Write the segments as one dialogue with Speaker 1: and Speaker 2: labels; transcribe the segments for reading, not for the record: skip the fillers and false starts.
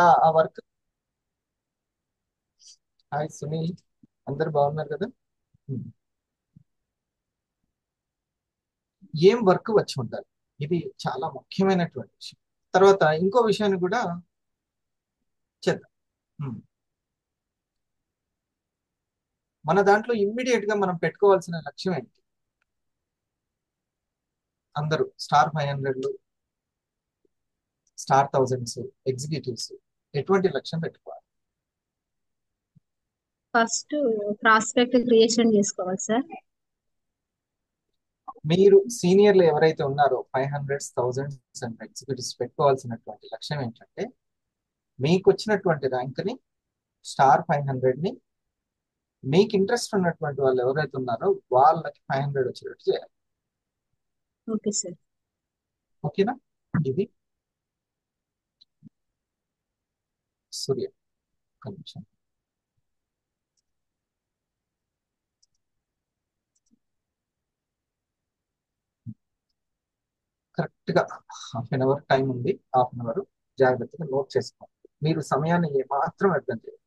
Speaker 1: ఆ work. Hi Sunil, అందరు బాగున్నారు కదా? ఉమ్. ఏం వర్క్ వచ్చి ఉండాలి, ఇది చాలా ముఖ్యమైనటువంటి విషయం. తర్వాత ఇంకో విషయాన్ని కూడా చేద్దాం. ఉమ్. మన దాంట్లో ఇమ్మీడియట్ గా మనం పెట్టుకోవాల్సిన లక్ష్యం ఏంటి? అందరూ స్టార్ 500, స్టార్ థౌజండ్స్, ఎగ్జిక్యూటివ్స్ ఎటువంటి లక్ష్యం పెట్టుకోవాలి?
Speaker 2: ఫస్ట్ ప్రాస్పెక్ట్ క్రియేషన్ చేసుకోవాలి సార్.
Speaker 1: మీరు సీనియర్లు ఎవరైతే ఉన్నారో 500, 1000s అండ్ ఎగ్జిక్యూటివ్స్ పెట్టుకోవాల్సినటువంటి లక్ష్యం ఏంటంటే, మీకు వచ్చినటువంటి ర్యాంక్ ని, స్టార్ 500 ని, మీకు ఇంట్రెస్ట్ ఉన్నటువంటి వాళ్ళు ఎవరైతే ఉన్నారో వాళ్ళకి 500 వచ్చేటట్టు చేయాలి.
Speaker 2: Okay sir.
Speaker 1: ఓకేనా? ఇది సూర్య. ఒక్క నిమిషం. కరెక్ట్ గా ½ టైం ఉంది. ½ జాగ్రత్తగా నోట్ చేసుకోండి. మీరు సమయాన్ని ఏమాత్రం అర్థం చేయాలి.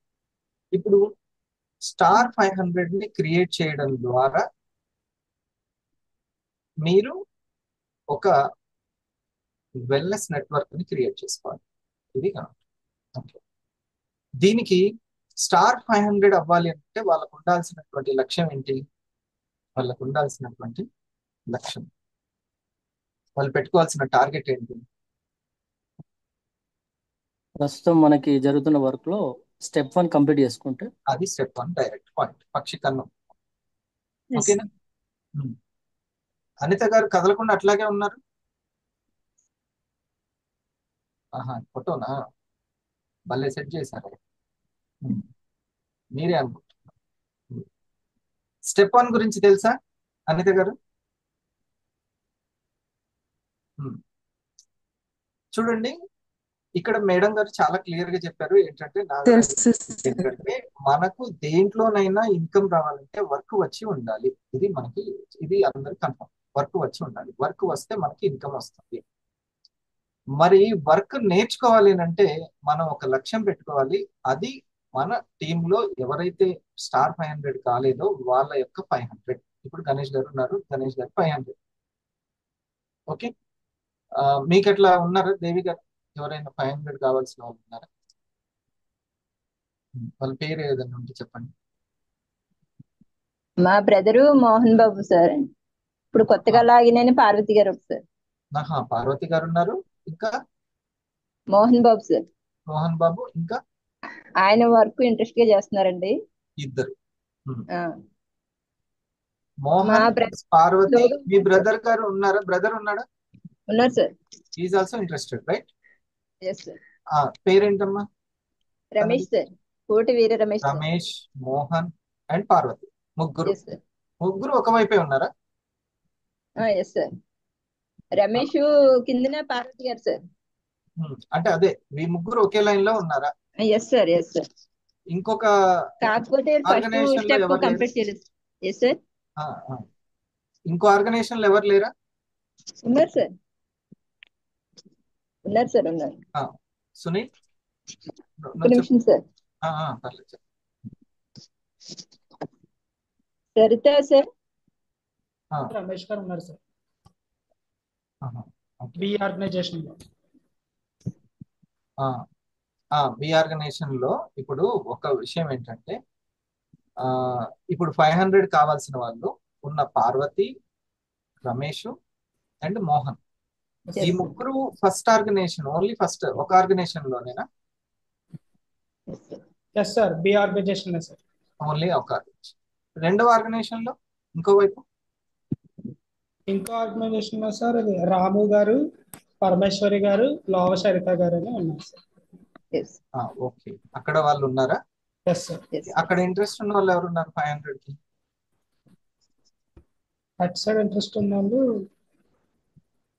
Speaker 1: ఇప్పుడు స్టార్ 500 ని క్రియేట్ చేయడం ద్వారా మీరు ఒక వెల్నెస్ నెట్వర్క్ ని క్రియేట్ చేసుకోవాలి. ఇది ఓకే. దీనికి స్టార్ 500 అవ్వాలి అంటే వాళ్ళకు ఉండాల్సినటువంటి లక్ష్యం ఏంటి? వాళ్ళకు ఉండాల్సినటువంటి లక్ష్యం, వాళ్ళు పెట్టుకోవాల్సిన టార్గెట్ ఏంటి?
Speaker 3: ప్రస్తుతం మనకి జరుగుతున్న వర్క్ లో స్టెప్ 1 కంప్లీట్ చేసుకుంటే
Speaker 1: అది స్టెప్ 1 డైరెక్ట్ పాయింట్, పక్షి కన్ను.
Speaker 2: Yes.
Speaker 1: ఓకేనా? అనిత గారు కదలకుండా అట్లాగే ఉన్నారు. ఆహా, ఫోటోనా భలే సెట్ చేశారు. మీరే అనుకుంటున్నారు. స్టెప్ 1 గురించి తెలుసా అనిత గారు? చూడండి, ఇక్కడ మేడం గారు చాలా క్లియర్ గా చెప్పారు. ఏంటంటే ఏంటంటే మనకు దేంట్లోనైనా ఇన్కమ్ రావాలంటే వర్క్ వచ్చి ఉండాలి. ఇది మనకి, ఇది అందరికి కన్ఫర్మ్. వర్క్ వచ్చి ఉండాలి. వర్క్ వస్తే మనకి ఇన్కమ్ వస్తుంది. మరి వర్క్ నేర్చుకోవాలి అంటే మనం ఒక లక్ష్యం పెట్టుకోవాలి. అది మన టీంలో ఎవరైతే స్టార్ 500 కాలేదో వాళ్ళ యొక్క 500. ఇప్పుడు గణేష్ గారు ఉన్నారు, గణేష్ గారు 500. ఓకే, మీకు ఎట్లా ఉన్నారా దేవి గారు? ఎవరైనా 500 కావాల్సిన వాళ్ళు ఉన్నారా? వాళ్ళ పేరు ఏదైనా ఉంటే చెప్పండి.
Speaker 4: మా బ్రదరు మోహన్ బాబు సార్. ఇప్పుడు కొత్తగా లాగిన పార్వతి గారు సార్.
Speaker 1: పార్వతి గారు ఉన్నారు. ఇంకా
Speaker 4: మోహన్ బాబు సార్.
Speaker 1: మోహన్ బాబు, ఇంకా
Speaker 4: ఆయన వర్క్ ఇంట్రెస్ట్ గా చేస్తున్నారండి.
Speaker 1: ఇద్దరు.
Speaker 4: ఆ,
Speaker 1: మోహన్, పార్వతి. మీ బ్రదర్ గారు ఉన్నారా? బ్రదర్ ఉన్నాడా?
Speaker 4: ఉన్నారు sir.
Speaker 1: Is also interested, right?
Speaker 4: Yes sir.
Speaker 1: పేరేంటమ్మా?
Speaker 4: Ramesh sir. Koti Veera Ramesh sir.
Speaker 1: Ramesh, Mohan and Parvati, ముగ్గురు.
Speaker 4: Yes sir.
Speaker 1: ముగ్గురు ఒకవైపే ఉన్నారా?
Speaker 4: Yes sir. రమేష్ కిందన పార్వతి గారు సార్.
Speaker 1: అంటే అదే మీ ముగ్గురు ఒకే లైన్ లో ఉన్నారా?
Speaker 4: Yes sir. Yes sir.
Speaker 1: ఇంకొక
Speaker 4: కాకపోతే ఫస్ట్ స్టెప్ కంప్లీట్ చేయలేదు. Yes sir.
Speaker 1: ఇంకో ఆర్గనైజేషన్ లో ఎవరు లేరా?
Speaker 4: ఉన్నారు సార్. ఉన్నారు సార్. ఉన్నారు.
Speaker 1: సునీల్,
Speaker 4: ఒక నిమిషం సార్.
Speaker 1: పర్లేదు.
Speaker 4: సరిత సార్.
Speaker 5: రమేష్ గారు ఉన్నారు సార్. బి ఆర్గనైజేషన్ లో.
Speaker 1: బి ఆర్గనైజేషన్ లో ఇప్పుడు ఒక విషయం ఏంటంటే, ఇప్పుడు 500 కావాల్సిన వాళ్ళు ఉన్న పార్వతి, రమేష్ అండ్ మోహన్. ఈ ముగ్గురు ఫస్ట్ ఆర్గనైజేషన్, ఓన్లీ ఫస్ట్ ఒక ఆర్గనైజేషన్ లోనేనా?
Speaker 5: Yes sir, B organisation sir.
Speaker 1: Only ఒక ఆర్గనైజేషన్. రెండవ ఆర్గనైజేషన్ లో ఇంకోవైపు
Speaker 5: ఇంకో ఆర్గనైజేషన్ లో సార్ అది రాము గారు, పరమేశ్వరి గారు, లోవ సరిత గారు అని ఉన్నారు సార్.
Speaker 1: ఓకే, అక్కడ వాళ్ళు ఉన్నారా?
Speaker 5: Yes sir.
Speaker 1: అక్కడ ఇంట్రెస్ట్ ఉన్న వాళ్ళు ఎవరు ఉన్నారు 500 కి?
Speaker 5: అటు సైడ్ ఇంట్రెస్ట్ ఉన్న వాళ్ళు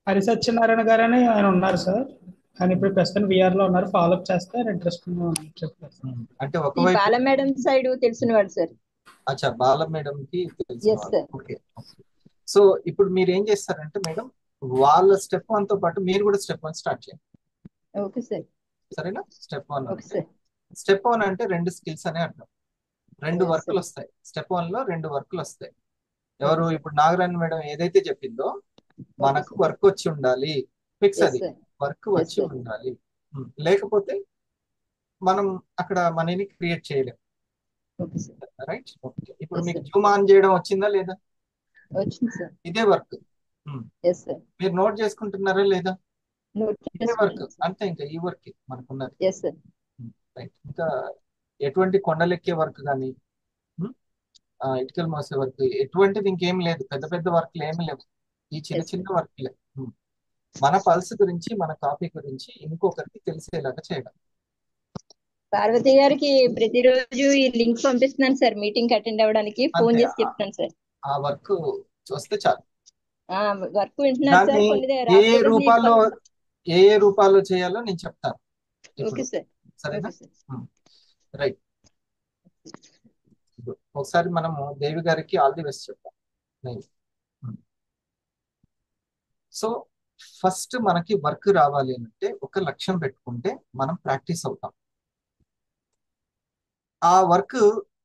Speaker 5: హరి సత్యనారాయణ గారు అని ఆయన ఉన్నారు సార్. ఆయన ఇప్పుడు ప్రస్తుతం విఆర్ లో ఉన్నారు. ఫాలోఅప్ చేస్తే ఆయన ఇంట్రెస్ట్ చెప్తారు.
Speaker 1: అంటే ఒకవైపు
Speaker 4: బాల మేడం సైడ్ తెలిసిన వాడు సార్.
Speaker 1: అచ్చా, బాల మేడం కి తెలిసిన. ఓకే. సో ఇప్పుడు మీరు ఏం చేస్తారంటే మేడం, వాళ్ళ స్టెప్ 1 తో పాటు మీరు కూడా స్టెప్ 1 స్టార్ట్ చేయండి.
Speaker 4: Okay sir.
Speaker 1: సరేనా? స్టెప్ 1
Speaker 4: ఓకే
Speaker 1: అంటే
Speaker 4: సార్.
Speaker 1: స్టెప్ 1 అంటే 2 స్కిల్స్ అనే అర్థం. 2
Speaker 4: Yes,
Speaker 1: వర్కులు
Speaker 4: sir.
Speaker 1: వస్తాయి. స్టెప్ 1 లో 2 వర్కులు వస్తాయి. ఎవరు
Speaker 4: Okay, sir.
Speaker 1: ఇప్పుడు నాగరాణి మేడం ఏదైతే చెప్పిందో
Speaker 4: Okay,
Speaker 1: మనకు
Speaker 4: sir.
Speaker 1: వర్క్ వచ్చి ఉండాలి, ఫిక్స్
Speaker 4: Yes,
Speaker 1: అది.
Speaker 4: sir.
Speaker 1: వర్క్
Speaker 4: Yes,
Speaker 1: వచ్చి
Speaker 4: sir.
Speaker 1: ఉండాలి. లేకపోతే మనం అక్కడ మనీని క్రియేట్ చేయలేం.
Speaker 4: Okay, sir.
Speaker 1: రైట్? ఓకే. ఇప్పుడు
Speaker 4: Yes,
Speaker 1: మీకు
Speaker 4: sir.
Speaker 1: జూమ్ ఆన్ చేయడం వచ్చిందా లేదా?
Speaker 4: వచ్చింది సార్.
Speaker 1: ఇదే వర్క్.
Speaker 4: Yes sir.
Speaker 1: మీరు నోట్ చేసుకుంటున్నారా లేదా?
Speaker 4: నోట్
Speaker 1: ఇదే వర్క్.
Speaker 4: చేసుకుంటాను సార్.
Speaker 1: అంతే, ఇంకా ఈ వర్క్ మనకున్నది.
Speaker 4: Yes sir.
Speaker 1: రైట్. ఇంకా ఎటువంటి కొండలెక్కే వర్క్ కానీ, ఇటుకలు మోసే వర్క్, ఎటువంటిది ఇంకేం లేదు. పెద్ద పెద్ద వర్క్లు ఏమి లేవు. ఈ చిన్న
Speaker 4: Yes, sir.
Speaker 1: చిన్న వర్క్లే. మన పల్స్ గురించి, మన కాపీ గురించి ఇంకొకరికి తెలిసేలాగా చేయడం.
Speaker 4: పార్వతి గారికి ప్రతిరోజు ఈ లింక్ పంపిస్తున్నాను సార్, మీటింగ్ అటెండ్ అవ్వడానికి ఫోన్
Speaker 1: అంతే.
Speaker 4: చేసి చెప్తాను సార్.
Speaker 1: ఆ వర్క్ వస్తే చాలు.
Speaker 4: వర్క్ వింటున్నారు సార్.
Speaker 1: దాన్ని
Speaker 4: కొన్ని
Speaker 1: ఏ
Speaker 4: రాకపోతే
Speaker 1: రూపాల్లో ఏ రూపాల్లో చేయాలో నేను చెప్తాను
Speaker 4: ఓకే
Speaker 1: ఇప్పుడు.
Speaker 4: సార్.
Speaker 1: సరేనా?
Speaker 4: Okay sir.
Speaker 1: రైట్. ఒకసారి మనము దేవి గారికి ఆల్ ది బెస్ట్ చెప్తాం. సో ఫస్ట్ మనకి వర్క్ రావాలి అంటే ఒక లక్ష్యం పెట్టుకుంటే మనం ప్రాక్టీస్ అవుతాం. ఆ వర్క్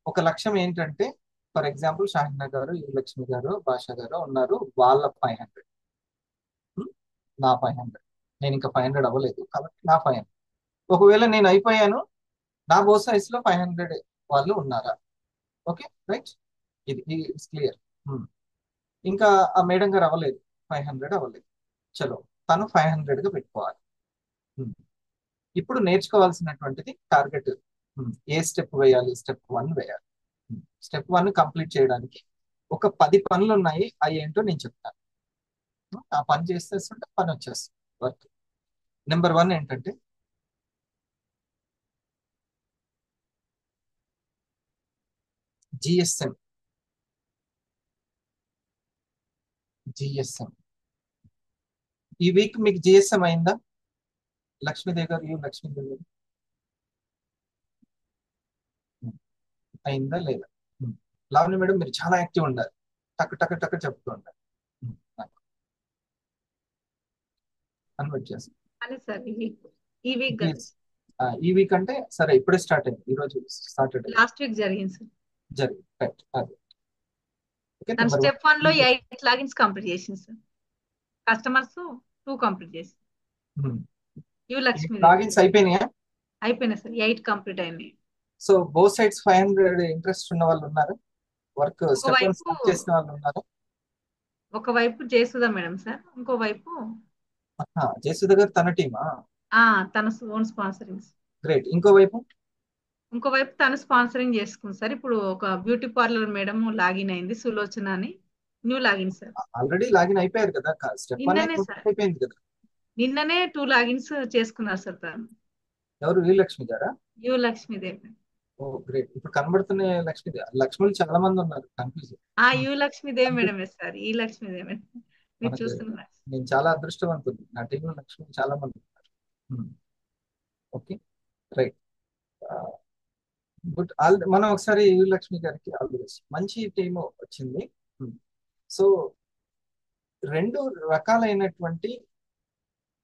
Speaker 1: ఒక లక్ష్యం ఏంటంటే, ఫర్ ఎగ్జాంపుల్ షాహినా గారు, లక్ష్మి గారు, భాషా గారు ఉన్నారు. వాళ్ళ 500, నా 500. నేను ఇంకా 500 అవ్వలేదు కాబట్టి నా 500. ఒకవేళ నేను అయిపోయాను, నా బో సైజ్ లో 500 వాళ్ళు ఉన్నారా? Okay, right. ఇది ఇట్స్ క్లియర్. ఇంకా ఆ మేడం గారు అవ్వలేదు, 500 అవ్వలేదు. చలో, తను 500 గా పెట్టుకోవాలి. ఇప్పుడు నేర్చుకోవాల్సినటువంటిది టార్గెట్. ఏ స్టెప్ వేయాలి? స్టెప్ 1 వేయాలి. స్టెప్ 1 కంప్లీట్ చేయడానికి ఒక 10 పనులు ఉన్నాయి. అవి ఏంటో నేను చెప్తాను. ఆ పని చేసేస్తుంటే పని వచ్చేస్తుంది వర్క్. నెంబర్ 1 ఏంటంటే జిఎస్ఎం. ఈ వీక్ మీకు జిఎస్ఎం అయిందా? లక్ష్మీదేవి గారు, లక్ష్మీదేవి గారు అయిందా లేదా? లావణ్య మేడం, మీరు చాలా యాక్టివ్ ఉండాలి. టక్ టక్ టక్ చెప్తూ ఉండాలి. కన్వర్ట్ చేస్తాను. ఈ వీక్ అంటే సరే, ఇప్పుడే స్టార్ట్ అయింది. ఈ రోజు స్టార్టెడ్
Speaker 2: లాస్ట్ వీక్ జరిగింది సార్.
Speaker 1: జరిగింది. రైట్. అదే. ఓకే.
Speaker 2: తను స్టెప్ 1 లో 8 లాగిన్స్ కంప్లీట్ చేసింది సార్. కస్టమర్స్ 2 కంప్లీట్ చేసి లక్ష్మి
Speaker 1: లాగిన్స్ అయిపోయినాయా?
Speaker 2: అయిపోయినాయి సార్. 8 కంప్లీట్ అయినాయి.
Speaker 1: సో బోత్ సైడ్స్ 500 ఇంట్రెస్ట్ ఉన్న వాళ్ళు ఉన్నారు. వర్క్ స్టెప్ 1 స్టార్ట్ చేసిన వాళ్ళు ఉన్నారు.
Speaker 2: ఒకవైపు జయసుధ మేడం సార్, ఇంకో వైపు
Speaker 1: జయసుధ గారు తన టీమా?
Speaker 2: తన ఓన్ స్పాన్సరింగ్.
Speaker 1: గ్రేట్. ఇంకో వైపు
Speaker 2: తను స్పాన్సరింగ్ చేసుకుంది సార్. ఇప్పుడు ఒక బ్యూటీ పార్లర్ మేడం లాగిన్ అయింది, సులోచన అని. New login sir.
Speaker 1: Already login అయిపోయారు కదా. స్టెప్ 1 అయిపోయింది కదా.
Speaker 2: నిన్ననే 2 లాగిన్స్ చేసుకున్నారు సార్ తను.
Speaker 1: ఎవరు? లక్ష్మి గారా?
Speaker 2: లక్ష్మీదేవి.
Speaker 1: ఓ గ్రేట్. ఇప్పుడు కనబడుతున్న లక్ష్మీలు చాలా మంది ఉన్నారు. కన్ఫ్యూజ్.
Speaker 2: లక్ష్మీదేవి మేడమే సార్. ఈ లక్ష్మీదేవి మేడం మీరు చూస్తున్నారు.
Speaker 1: నేను చాలా అదృష్టవంతుడు. నా టీంలో లక్ష్మి చాలా మంది ఉన్నారు. Okay, right. గుడ్. మనం ఒకసారి లక్ష్మి గారికి ఆల్ ది బెస్ట్. మంచి టీం వచ్చింది. సో 2 రకాలైనటువంటి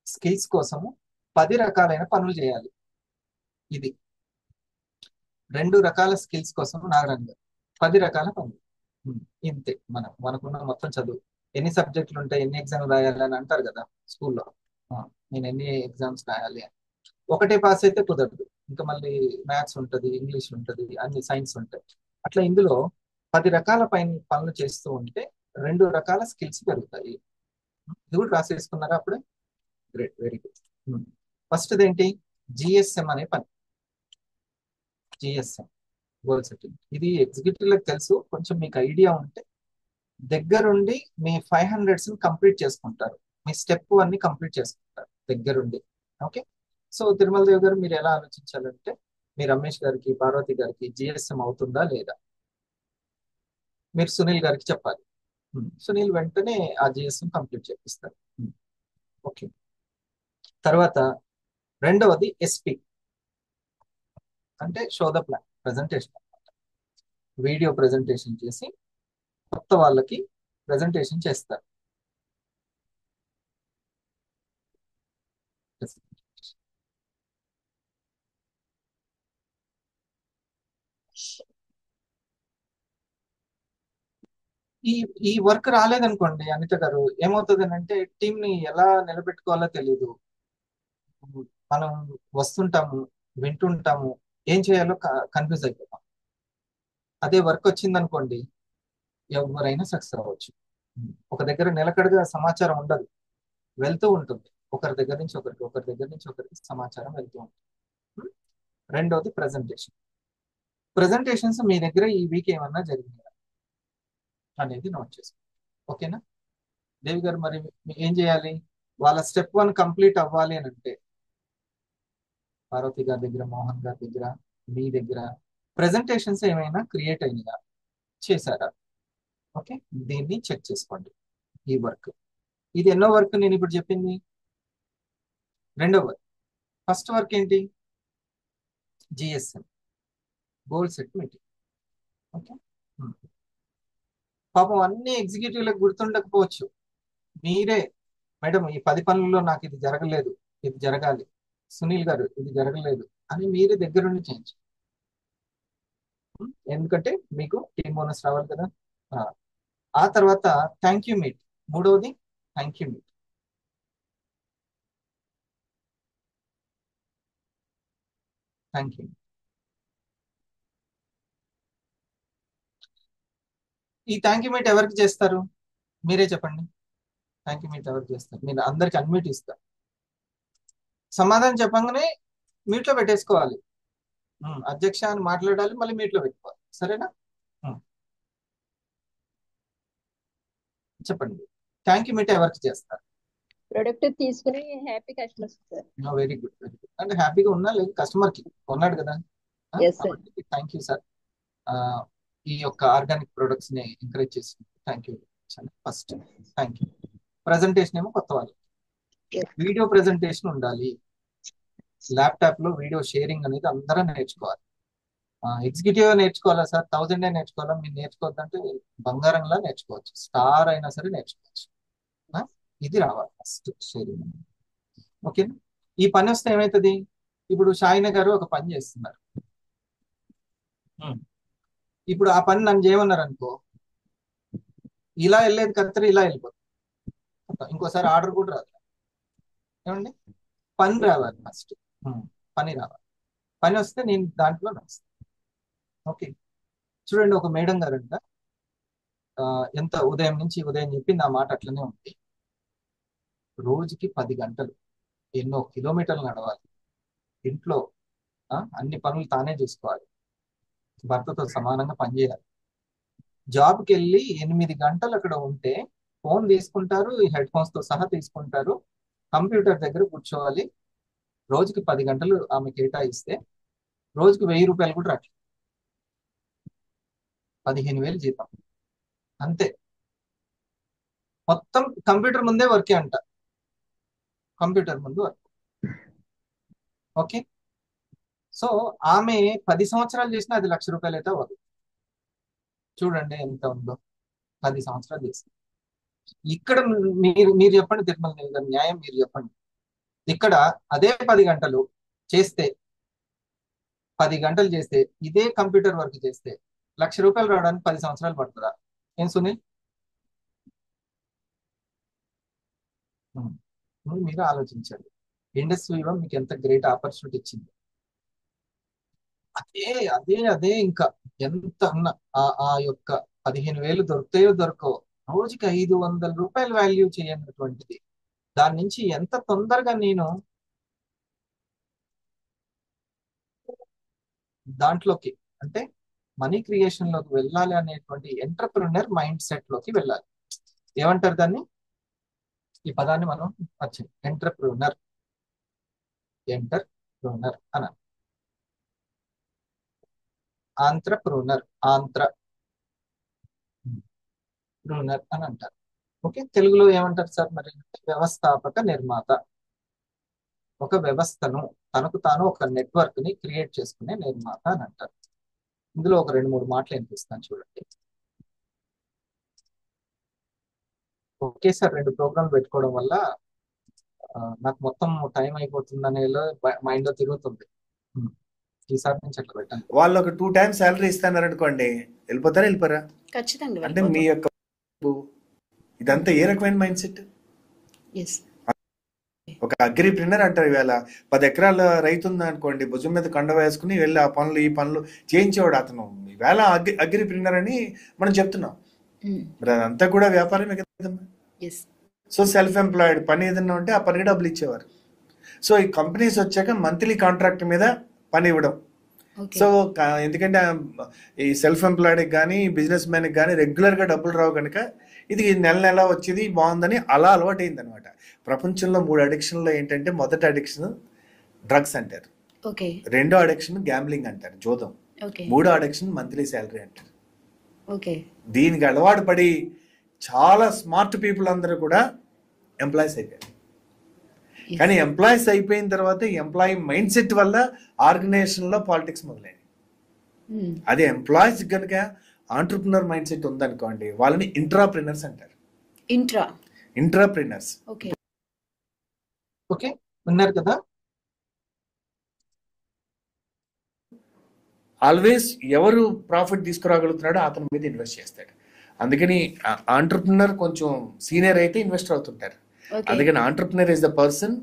Speaker 1: స్కిల్స్ కోసము 10 రకాలైన పనులు చేయాలి. ఇది 2 రకాల స్కిల్స్ కోసం నాగరాజు 10 రకాల పనులు. ఇంతే. మనకున్న మొత్తం చదువు. ఎన్ని సబ్జెక్టులు ఉంటాయి, ఎన్ని ఎగ్జామ్లు రాయాలి అని అంటారు కదా స్కూల్లో. నేను ఎన్ని ఎగ్జామ్స్ రాయాలి అని. ఒకటే పాస్ అయితే కుదరదు. ఇంకా మళ్ళీ మ్యాథ్స్ ఉంటుంది, ఇంగ్లీష్ ఉంటుంది, అన్ని సైన్స్ ఉంటాయి. అట్లా ఇందులో 10 రకాల పనులు చేస్తూ ఉంటే 2 రకాల స్కిల్స్ పెరుగుతాయి. ఇది కూడా రాసేసుకున్నారా అప్పుడే? Great, very good. ఫస్ట్ ఏంటి? జిఎస్ఎం అనే పని. GSM, goal setting. ఇది ఎగ్జిక్యూటివ్లకు తెలుసు. కొంచెం మీకు ఐడియా ఉంటే దగ్గరుండి మీ 500s కంప్లీట్ చేసుకుంటారు. మీ స్టెప్ 1 కంప్లీట్ చేసుకుంటారు దగ్గరుండి. ఓకే. సో తిరుమల దేవ్ గారు, మీరు ఎలా ఆలోచించాలంటే, మీ రమేష్ గారికి, పార్వతి గారికి జిఎస్ఎం అవుతుందా లేదా మీరు సునీల్ గారికి చెప్పాలి. సునీల్ వెంటనే ఆ జిఎస్ఎం కంప్లీట్ చేపిస్తారు. ఓకే. తర్వాత రెండవది ఎస్పి అంటే షో ద ప్లాన్ ప్రెజెంటేషన్ అనమాట. వీడియో ప్రెజెంటేషన్ చేసి కొత్త వాళ్ళకి ప్రెజెంటేషన్ చేస్తారు. ఈ ఈ వర్క్ రాలేదనుకోండి అనిత గారు, ఏమవుతుంది అంటే టీం ని ఎలా నిలబెట్టుకోవాలో తెలియదు. మనం వస్తుంటాము, వింటుంటాము, ఏం చేయాలో కన్ఫ్యూజ్ అయిపోతాం. అదే వర్క్ వచ్చిందనుకోండి, ఎవరైనా సక్సెస్ అవ్వచ్చు. ఒక దగ్గర నిలకడగా సమాచారం ఉండదు, వెళ్తూ ఉంటుంది. ఒకరి దగ్గర నుంచి ఒకరికి, ఒకరి దగ్గర నుంచి ఒకరికి సమాచారం వెళ్తూ ఉంటుంది. రెండోది ప్రెజెంటేషన్. ప్రెజెంటేషన్స్ మీ దగ్గర ఈ వీక్ ఏమన్నా జరిగినాయా అనేది నోట్ చేసుకోండి. ఓకేనా దేవి గారు? మరి ఏం చేయాలి? వాళ్ళ స్టెప్ 1 కంప్లీట్ అవ్వాలి అని అంటే పార్వతి గారి దగ్గర, మోహన్ గారి దగ్గర, మీ దగ్గర ప్రెజెంటేషన్స్ ఏమైనా క్రియేట్ అయినాయా, చేశారా? ఓకే, దీన్ని చెక్ చేసుకోండి. ఈ వర్క్, ఇది ఎన్నో వర్క్ నేను ఇప్పుడు చెప్పింది? రెండో వర్క్. ఫస్ట్ వర్క్ ఏంటి? GSM, goal set meeting. Okay, పాపం అన్ని ఎగ్జిక్యూటివ్లకు గుర్తుండకపోవచ్చు. మీరే మేడం ఈ 10 పనుల్లో నాకు ఇది జరగలేదు, ఇది జరగాలి, సునీల్ గారు ఇది జరగలేదు అని మీరే దగ్గరుండి చేయించు. ఎందుకంటే మీకు టీమ్ బోనస్ రావాలి కదా. ఆ తర్వాత థ్యాంక్ యూ మీట్. మూడవది thank you meet. Thank you. ఈ థ్యాంక్ యూ మీట్ ఎవరికి చేస్తారు? మీరే చెప్పండి. థ్యాంక్ యూ మీట్ ఎవరికి చేస్తారు? మీరు అందరికి అన్మ్యూట్ ఇస్తారు. సమాధానం చెప్పగానే మీట్లో పెట్టేసుకోవాలి. అధ్యక్ష అని మాట్లాడాలి, మళ్ళీ మీట్లో పెట్టుకోవాలి. సరేనా? చెప్పండి. థ్యాంక్ యూ మీట్ ఎవరికి చేస్తారు?
Speaker 4: ప్రొడక్ట్ తీసుకుని happy customers sir.
Speaker 1: Very good, very good. అంటే హ్యాపీగా ఉన్నా లేదు, కస్టమర్ కి కొన్నాడు కదా.
Speaker 4: Yes sir.
Speaker 1: Thank you sir, ఈ యొక్క ఆర్గానిక్ ప్రొడక్ట్స్ ని ఎంకరేజ్ చేసింది, thank you. First thank you. Presentation ఏమో కొత్త వాళ్ళు, వీడియో ప్రెజెంటేషన్ ఉండాలి. ల్యాప్టాప్ లో వీడియో షేరింగ్ అనేది అందరం నేర్చుకోవాలి. ఎగ్జిక్యూటివ్ నేర్చుకోవాలా సార్? 1000 నేర్చుకోవాలా? మీరు నేర్చుకోవద్దంటే బంగారంలా నేర్చుకోవచ్చు, స్టార్ అయినా సరే నేర్చుకోవచ్చు. ఇది రావాలి ఫస్ట్ షేరింగ్. ఓకే, ఈ పని వస్తే ఏమవుతుంది? ఇప్పుడు షాయిన గారు ఒక పని చేస్తున్నారు, ఇప్పుడు ఆ పని నన్ను చేయమన్నారు అనుకో, ఇలా వెళ్ళేది కత్తెర ఇలా వెళ్ళిపోతుంది, ఇంకోసారి ఆర్డర్ కూడా రాదు. ఏమండి, పని రావాలి ఫస్ట్, పని రావాలి. పని వస్తే నేను దాంట్లో నడుస్తాను. ఓకే, చూడండి ఒక మేడం గారంట, ఎంత ఉదయం నుంచి ఉదయం చెప్పింది ఆ మాట అట్లనే ఉంది. రోజుకి 10 గంటలు ఎన్నో కిలోమీటర్లు నడవాలి, ఇంట్లో అన్ని పనులు తానే చూసుకోవాలి, భర్తతో సమానంగా పనిచేయాలి. జాబ్కి వెళ్ళి 8 గంటలు అక్కడ ఉంటే ఫోన్ తీసుకుంటారు, హెడ్ ఫోన్స్ తో సహా తీసుకుంటారు, కంప్యూటర్ దగ్గర కూర్చోవాలి. రోజుకి 10 గంటలు ఆమె కేటాయిస్తే రోజుకి 1000 రూపాయలు కూడా రాట్లేదు, 15,000 జీతం అంతే. మొత్తం కంప్యూటర్ ముందే వర్కే అంట, కంప్యూటర్ ముందు వర్క్. ఓకే, సో ఆమె 10 సంవత్సరాలు చేసినా అది 1,00,000 రూపాయలు అయితే అవ్వదు. చూడండి ఎంత ఉందో, 10 సంవత్సరాలు చేసి. ఇక్కడ మీరు చెప్పండి తిరుమల దేవి గారు, న్యాయం మీరు చెప్పండి. ఇక్కడ అదే 10 గంటలు చేస్తే, 10 గంటలు చేస్తే, ఇదే కంప్యూటర్ వర్క్ చేస్తే 1,00,000 రూపాయలు రావడానికి 10 సంవత్సరాలు పడుతుందా? ఏం సునీల్, మీరు ఆలోచించండి. ఇండస్ట్రీలో మీకు ఎంత గ్రేట్ ఆపర్చునిటీ ఇచ్చింది. అదే అదే అదే ఇంకా ఎంత ఉన్నా ఆ యొక్క 15,000 దొరుకుతాయో దొరకవో, రోజుకి 500 రూపాయలు వాల్యూ చేయనటువంటిది, దాని నుంచి ఎంత తొందరగా నేను దాంట్లోకి అంటే మనీ క్రియేషన్ లోకి వెళ్ళాలి అనేటువంటి ఎంటర్ప్రినర్ మైండ్ సెట్ లోకి వెళ్ళాలి. ఏమంటారు దాన్ని? ఈ పదాన్ని మనం వచ్చింది ఎంటర్ప్రినర్, ఎంటర్ప్రినర్ అని, ఆంత్రప్రూనర్, ఆంత్రప్రూనర్ అని అంటారు. ఓకే, తెలుగులో ఏమంటారు సార్ మరి? వ్యవస్థాపక నిర్మాత. ఒక వ్యవస్థను, తనకు తాను ఒక నెట్వర్క్ ని క్రియేట్ చేసుకునే నిర్మాత అని అంటారు. ఇందులో ఒక 2-3 మాటలు వినిపిస్తాను చూడండి. ఒకేసారి 2 ప్రోగ్రాంలు పెట్టుకోవడం వల్ల నాకు మొత్తం టైం అయిపోతుంది అనేలో మైండ్ లో తిరుగుతుంది. ఈసారి నుంచి అట్లా పెట్టండి.
Speaker 6: వాళ్ళు ఒక 2 times శాలరీ ఇస్తున్నారు అనుకోండి, వెళ్ళిపోరా?
Speaker 7: ఖచ్చితంగా
Speaker 6: అంటే మీ యొక్క ఇదంతా ఏ రకమైన మైండ్ సెట్? ఒక అగ్రిప్రెనర్ అంటారు. ఇవాళ 10 ఎకరాల రైతు ఉంది అనుకోండి, భుజం మీద కండ వేసుకుని వెళ్ళి ఆ పనులు ఈ పనులు చేయించేవాడు అతను. ఈవేళ అగ్రిప్రెనర్ అని మనం చెప్తున్నాం. మరి అదంతా కూడా వ్యాపారమే కదమ్మా. సో సెల్ఫ్ ఎంప్లాయిడ్ పని ఏదన్నా ఉంటే ఆ పనికి డబ్బులు ఇచ్చేవారు. సో ఈ కంపెనీస్ వచ్చాక మంత్లీ కాంట్రాక్ట్ మీద పని ఇవ్వడం. సో ఎందుకంటే ఈ సెల్ఫ్ ఎంప్లాయిడ్కి కానీ బిజినెస్ మ్యాన్కి కానీ రెగ్యులర్గా డబ్బులు రావు కనుక ఇది నెల వచ్చేది బాగుందని అలా అలవాటైంది అనమాట. ప్రపంచంలో 3 అడిక్షన్లో ఏంటంటే, మొదటి అడిక్షన్ డ్రగ్స్ అంటారు, రెండో అడిక్షన్ గ్యాంబ్లింగ్ అంటారు, జోదం, మూడో అడిక్షన్ మంత్లీ శాలరీ అంటారు. దీనికి అలవాటు పడి చాలా స్మార్ట్ పీపుల్ అందరూ కూడా ఎంప్లాయీస్ అయిపోయారు. కానీ ఎంప్లాయీస్ అయిపోయిన తర్వాత ఎంప్లాయీ మైండ్ సెట్ వల్ల ఆర్గనైజేషన్లో పాలిటిక్స్ మొదలైంది. అదే ఎంప్లాయీస్ కనుక ఆంటర్ప్రినర్ మైండ్ సెట్ ఉందనుకోండి, వాళ్ళని ఇంట్రాప్రినర్స్ అంటారు. ఇంట్రాప్రినర్స్.
Speaker 1: ఓకే, ఉన్నారు కదా.
Speaker 6: ఆల్వేస్ ఎవరు ప్రాఫిట్ తీసుకురాగలుగుతున్నాడో అతని మీద ఇన్వెస్ట్ చేస్తాడు. అందుకని ఆంటర్ప్రినర్ కొంచెం సీనియర్ అయితే ఇన్వెస్టర్ అవుతుంటారు. అందుకని ఆంటర్ప్రినర్ ఇస్ ద పర్సన్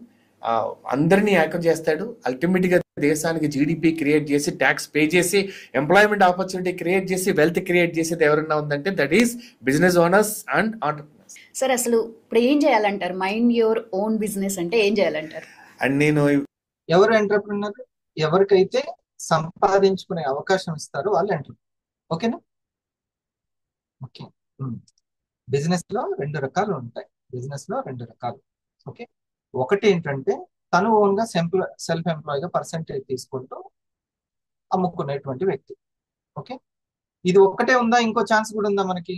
Speaker 6: అందరినీ ఏకం చేస్తాడు. అల్టిమేట్ గా దేశానికి జీడిపి క్రియేట్ చేసి, ట్యాక్స్ పే చేసి, ఎంప్లాయ్మెంట్ ఆపర్చునిటీ క్రియేట్ చేసి, వెల్త్ క్రియేట్ చేసేది ఎవరన్నా ఉందంటే that is business owners and entrepreneurs.
Speaker 7: Sir అసలు ఇప్పుడు ఏం చేయాలంటారు? మైండ్ యువర్ ఓన్ బిజినెస్ అంటే ఏం చేయాలంటారు?
Speaker 6: అండ్ నేను
Speaker 1: ఎవరు ఎంటర్ప్రినర్? ఎవరికైతే సంపాదించుకునే అవకాశం ఇస్తారో వాళ్ళు ఎంటర్ప్రినర్. ఓకేనా? ఓకే. బిజినెస్ లో 2 రకాలు ఉంటాయి. ఓకే, ఒకటి ఏంటంటే తను ఓన్ గా సెల్ఫ్ ఎంప్లాయ్ గా పర్సెంటేజ్ తీసుకుంటూ అమ్ముకునేటువంటి వ్యక్తి. ఓకే, ఇది ఒక్కటే ఉందా? ఇంకో ఛాన్స్ కూడా ఉందా మనకి?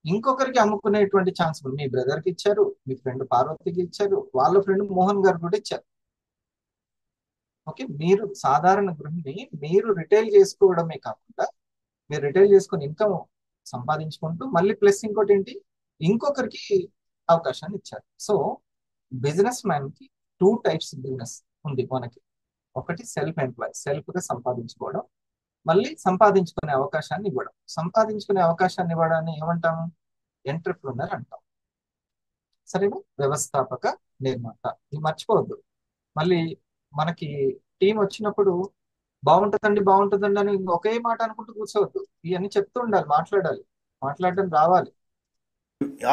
Speaker 1: ఇంకొకరికి అమ్ముకునేటువంటి ఛాన్స్ కూడా మీ బ్రదర్ కి ఇచ్చారు, మీ ఫ్రెండ్ పార్వతికి ఇచ్చారు, వాళ్ళ ఫ్రెండ్ మోహన్ గారు కూడా ఇచ్చారు. ఓకే, మీరు సాధారణ గృహిణి, మీరు రిటైల్ చేసుకోవడమే కాకుండా మీరు రిటైల్ చేసుకుని ఇన్కమ్ సంపాదించుకుంటూ మళ్ళీ ప్లస్ ఇంకోటి ఏంటి, ఇంకొకరికి అవకాశాన్ని ఇచ్చారు. సో బిజినెస్ మ్యాన్ కి 2 types బిజినెస్ ఉంది మనకి. ఒకటి సెల్ఫ్ ఎంప్లాయ్, సెల్ఫ్ గా సంపాదించుకోవడం, మళ్ళీ సంపాదించుకునే అవకాశాన్ని ఇవ్వడం. సంపాదించుకునే అవకాశాన్ని ఇవ్వడాన్ని ఏమంటాము? ఎంటర్ప్రినర్ అంటాం. సరేనా? వ్యవస్థాపక నిర్మాత. ఇది మర్చిపోవద్దు. మళ్ళీ మనకి టీం వచ్చినప్పుడు బాగుంటుందండి అని ఒకే మాట అనుకుంటూ కూర్చోవద్దు. ఇవన్నీ చెప్తూ ఉండాలి, మాట్లాడడం రావాలి.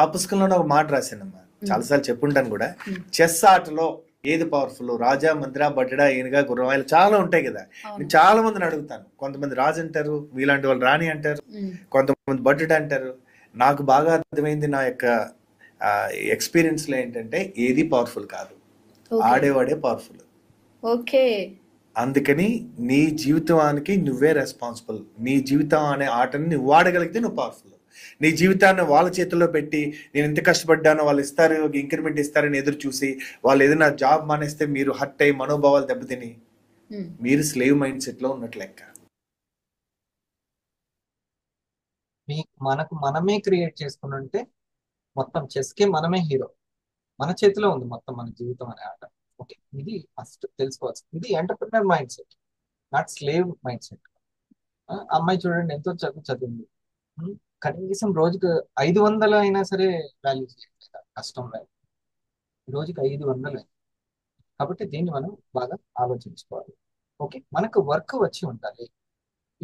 Speaker 6: ఆ పుస్తకంలో ఒక మాట రాశానమ్మా, చాలాసార్లు చెప్పుంటాను కూడా. చెస్ ఆటలో ఏది పవర్ఫుల్? రాజా, మంత్ర, బట్టడా, ఏనుగా, గుర్రవాయిలు చాలా ఉంటాయి కదా. నేను చాలా మందిని అడుగుతాను. కొంతమంది రాజు అంటారు, మీలాంటి వాళ్ళు రాణి అంటారు, కొంతమంది బట్టడా అంటారు. నాకు బాగా అర్థమైంది నా యొక్క ఎక్స్పీరియన్స్ లో ఏంటంటే, ఏది పవర్ఫుల్ కాదు, ఆడేవాడే పవర్ఫుల్.
Speaker 7: ఓకే,
Speaker 6: అందుకని నీ జీవితానికి నువ్వే రెస్పాన్సిబుల్. నీ జీవితం అనే ఆటని నువ్వు ఆడగలిగితే నువ్వు పవర్ఫుల్. నీ జీవితాన్ని వాళ్ళ చేతుల్లో పెట్టి, నేను ఎంత కష్టపడ్డానో వాళ్ళు ఇస్తారు, ఇంక్రిమెంట్ ఇస్తారని ఎదురు చూసి, వాళ్ళు ఏదైనా జాబ్ మానేస్తే మీరు హర్ట్ అయ్యి మనోభావాలు దెబ్బతిని మీరు స్లేవ్ మైండ్ సెట్ లో ఉన్నట్లు లెక్క.
Speaker 1: మనకు మనమే క్రియేట్ చేసుకుని ఉంటే మొత్తం చెస్ కి మనమే హీరో. మన చేతిలో ఉంది మొత్తం మన జీవితం అనే ఆట. ఓకే, ఇది ఫస్ట్ తెలుసుకోవచ్చు. ఇది entrepreneur mind set, not slave mind set. అమ్మాయి చూడండి, ఎంతో చదివింది, కనీసం రోజుకు 500 అయినా సరే వాల్యూ చేయట్లేదు, కష్టం వాల్యూ. రోజుకి 500. కాబట్టి దీన్ని మనం బాగా ఆలోచించుకోవాలి. ఓకే, మనకు వర్క్ వచ్చి ఉండాలి.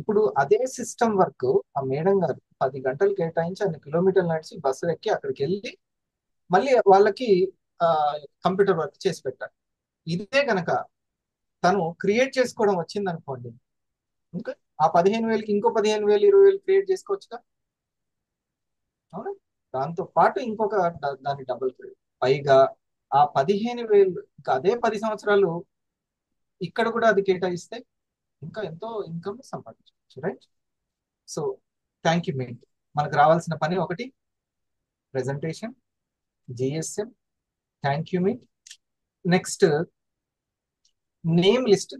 Speaker 1: ఇప్పుడు అదే సిస్టమ్ వర్క్ ఆ మేడం గారు 10 గంటలు కేటాయించి అన్ని కిలోమీటర్లు నడిచి బస్సు ఎక్కి అక్కడికి వెళ్ళి మళ్ళీ వాళ్ళకి కంప్యూటర్ వర్క్ చేసి పెట్టారు. ఇదే గనక తను క్రియేట్ చేసుకోవడం వచ్చింది అనుకోండి, ఇంకా ఆ 15,000కి ఇంకో 15,000, 20,000 క్రియేట్ చేసుకోవచ్చుగా. అవునా? దాంతో పాటు ఇంకొక దాని డబుల్ క్రియేట్, పైగా ఆ 15,000 ఇంకా అదే 10 సంవత్సరాలు ఇక్కడ కూడా అది కేటాయిస్తే ఇంకా ఎంతో ఇన్కమ్ సంపాదించవచ్చు. Right? So thank you meet. మనకు రావాల్సిన పని ఒకటి presentation, GSM, thank you meet. Next name list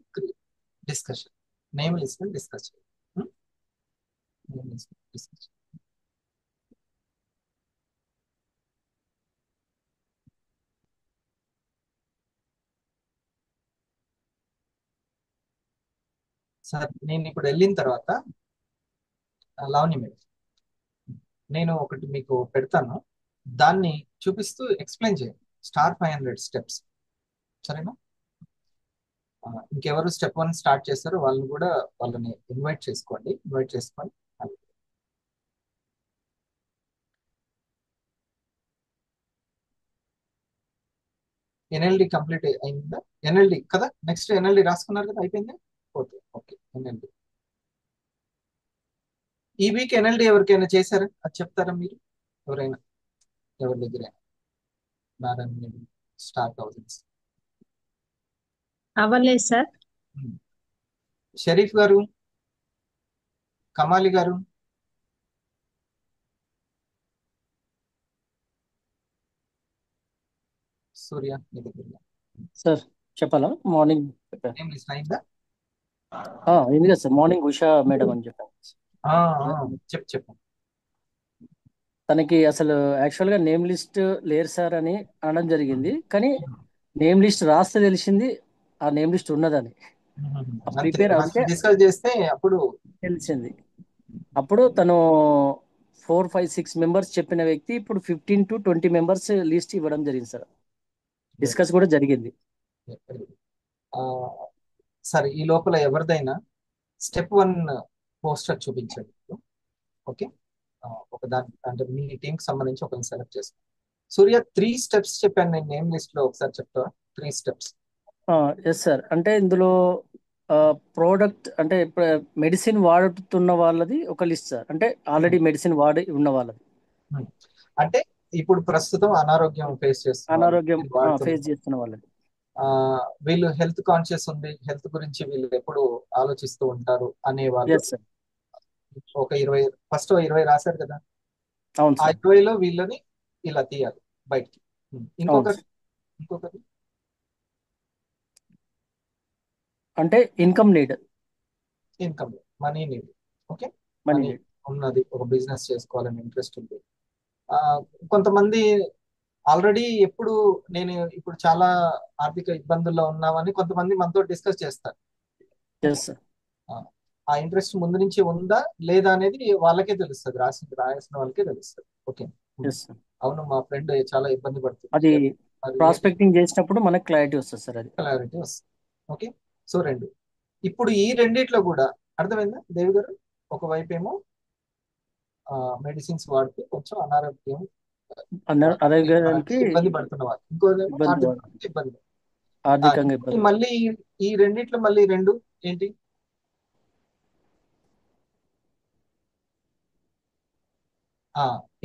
Speaker 1: discussion. Name list discuss చేయాలి. సార్ నేను ఇప్పుడు వెళ్ళిన తర్వాత లావణ్య మేడం, నేను ఒకటి మీకు పెడతాను, దాన్ని చూపిస్తూ ఎక్స్ప్లెయిన్ చేయండి. స్టార్ 500 స్టెప్స్, సరేనా? ఇంకెవరు స్టెప్ 1 స్టార్ట్ చేస్తారో వాళ్ళని కూడా వాళ్ళని ఇన్వైట్ చేసుకోండి. ఎన్ఎల్డి కంప్లీట్ అయిందా? ఎన్ఎల్డి కదా, నెక్స్ట్ ఎన్ఎల్డి రాసుకున్నారు కదా, అయిపోయింది. ఓకే ఓకే, ఎన్ఎల్డి ఈ వీక్ ఎన్ఎల్డి ఎవరికైనా చేశారా? అది చెప్తారా మీరు? ఎవరైనా, ఎవరి దగ్గర నారాయణ స్టార్ థౌజండ్స్
Speaker 8: అవ్వలేదు సార్.
Speaker 1: షరీఫ్ గారు, కమాలి గారు, సూర్య మీ దగ్గర
Speaker 3: సార్ చెప్పాలా? మార్నింగ్
Speaker 1: ఏం లిస్ట్ అయిందా?
Speaker 3: అయింది కదా సార్, మార్నింగ్ ఉషా మేడం అని చెప్పాను.
Speaker 1: చెప్పు.
Speaker 3: తనకి అసలు యాక్చువల్గా నేమ్ లిస్ట్ లేరు సార్ అని అనడం జరిగింది, కానీ నేమ్ లిస్ట్ రాస్తే తెలిసింది ఆ నేమ్ లిస్ట్ ఉన్నదని. ప్రిపేర్ అంటే
Speaker 1: డిస్కస్ చేస్తే అప్పుడు
Speaker 3: తెలిసింది. అప్పుడు తను 4, 5, 6 మెంబర్స్ చెప్పిన వ్యక్తి ఇప్పుడు 15 to 20 మెంబర్స్ లిస్ట్ ఇవ్వడం జరిగింది సార్. డిస్కస్ కూడా జరిగింది.
Speaker 1: సరే, ఈ లోపల ఎవరిదైనా స్టెప్ 1 పోస్టర్ చూపించండి. ఓకే, ఒక దాని అంటే మీ టీంకి సంబంధించి ఒకరిని సెలెక్ట్ చేసుకోండి. సూర్య 3 స్టెప్స్ చెప్పాను నేను నేమ్ లిస్ట్ లో, ఒకసారి చెప్తావా? 3 స్టెప్స్.
Speaker 3: Yes sir. అంటే ఇందులో ప్రోడక్ట్ అంటే ఇప్పుడు మెడిసిన్ వాడుతున్న వాళ్ళది ఒక లిస్ట్ సార్, అంటే ఆల్రెడీ మెడిసిన్ వాడి ఉన్న వాళ్ళది.
Speaker 1: అంటే ఇప్పుడు ప్రస్తుతం అనారోగ్యం ఫేస్
Speaker 3: అనారోగ్యం ఫేస్ చేస్తున్న వాళ్ళది.
Speaker 1: వీళ్ళు హెల్త్ కాన్షియస్ ఉంది, హెల్త్ గురించి వీళ్ళు ఎప్పుడు ఆలోచిస్తూ ఉంటారు అనేవాళ్ళు.
Speaker 3: Yes sir.
Speaker 1: ఒక 20, ఫస్ట్ 20 రాశారు కదా,
Speaker 3: అవును
Speaker 1: ఆ
Speaker 3: సార్.
Speaker 1: 20లో వీళ్ళని ఇలా తీయాలి బయటికి. ఇంకొకటి
Speaker 3: అంటే income need,
Speaker 1: money need. Okay,
Speaker 3: money
Speaker 1: money
Speaker 3: need
Speaker 1: ఉన్నది, ఒక బిజినెస్ చేసుకోవాలని ఇంట్రెస్ట్ ఉంది. కొంతమంది ఆల్రెడీ ఎప్పుడు నేను ఇప్పుడు చాలా ఆర్థిక ఇబ్బందుల్లో ఉన్నామని కొంతమంది మనతో డిస్కస్ చేస్తారు.
Speaker 3: Yes sir.
Speaker 1: ఆ ఇంట్రెస్ట్ ముందు నుంచి ఉందా లేదా అనేది వాళ్ళకే తెలుస్తుంది, రాయాల్సిన వాళ్ళకే తెలుస్తుంది. Okay,
Speaker 3: yes sir.
Speaker 1: అవును మా ఫ్రెండ్ చాలా ఇబ్బంది పడుతుంది,
Speaker 3: అది ప్రాస్పెక్టింగ్ చేసినప్పుడు మనకు క్లారిటీ వస్తుంది సార్. అది
Speaker 1: క్లారిటీ వస్తుంది. ఓకే, సో 2 ఇప్పుడు ఈ రెండిట్లో కూడా అర్థమైందా దేవి గారు? ఒకవైపు ఏమో మెడిసిన్స్ వాడితే కొంచెం
Speaker 3: ఆరోగ్యానికి
Speaker 1: ఇబ్బంది పడుతున్న వాళ్ళు, ఇంకోదేమో
Speaker 3: ఆర్థికంగా ఇబ్బంది.
Speaker 1: మళ్ళీ ఈ రెండిట్లో మళ్ళీ 2 ఏంటి?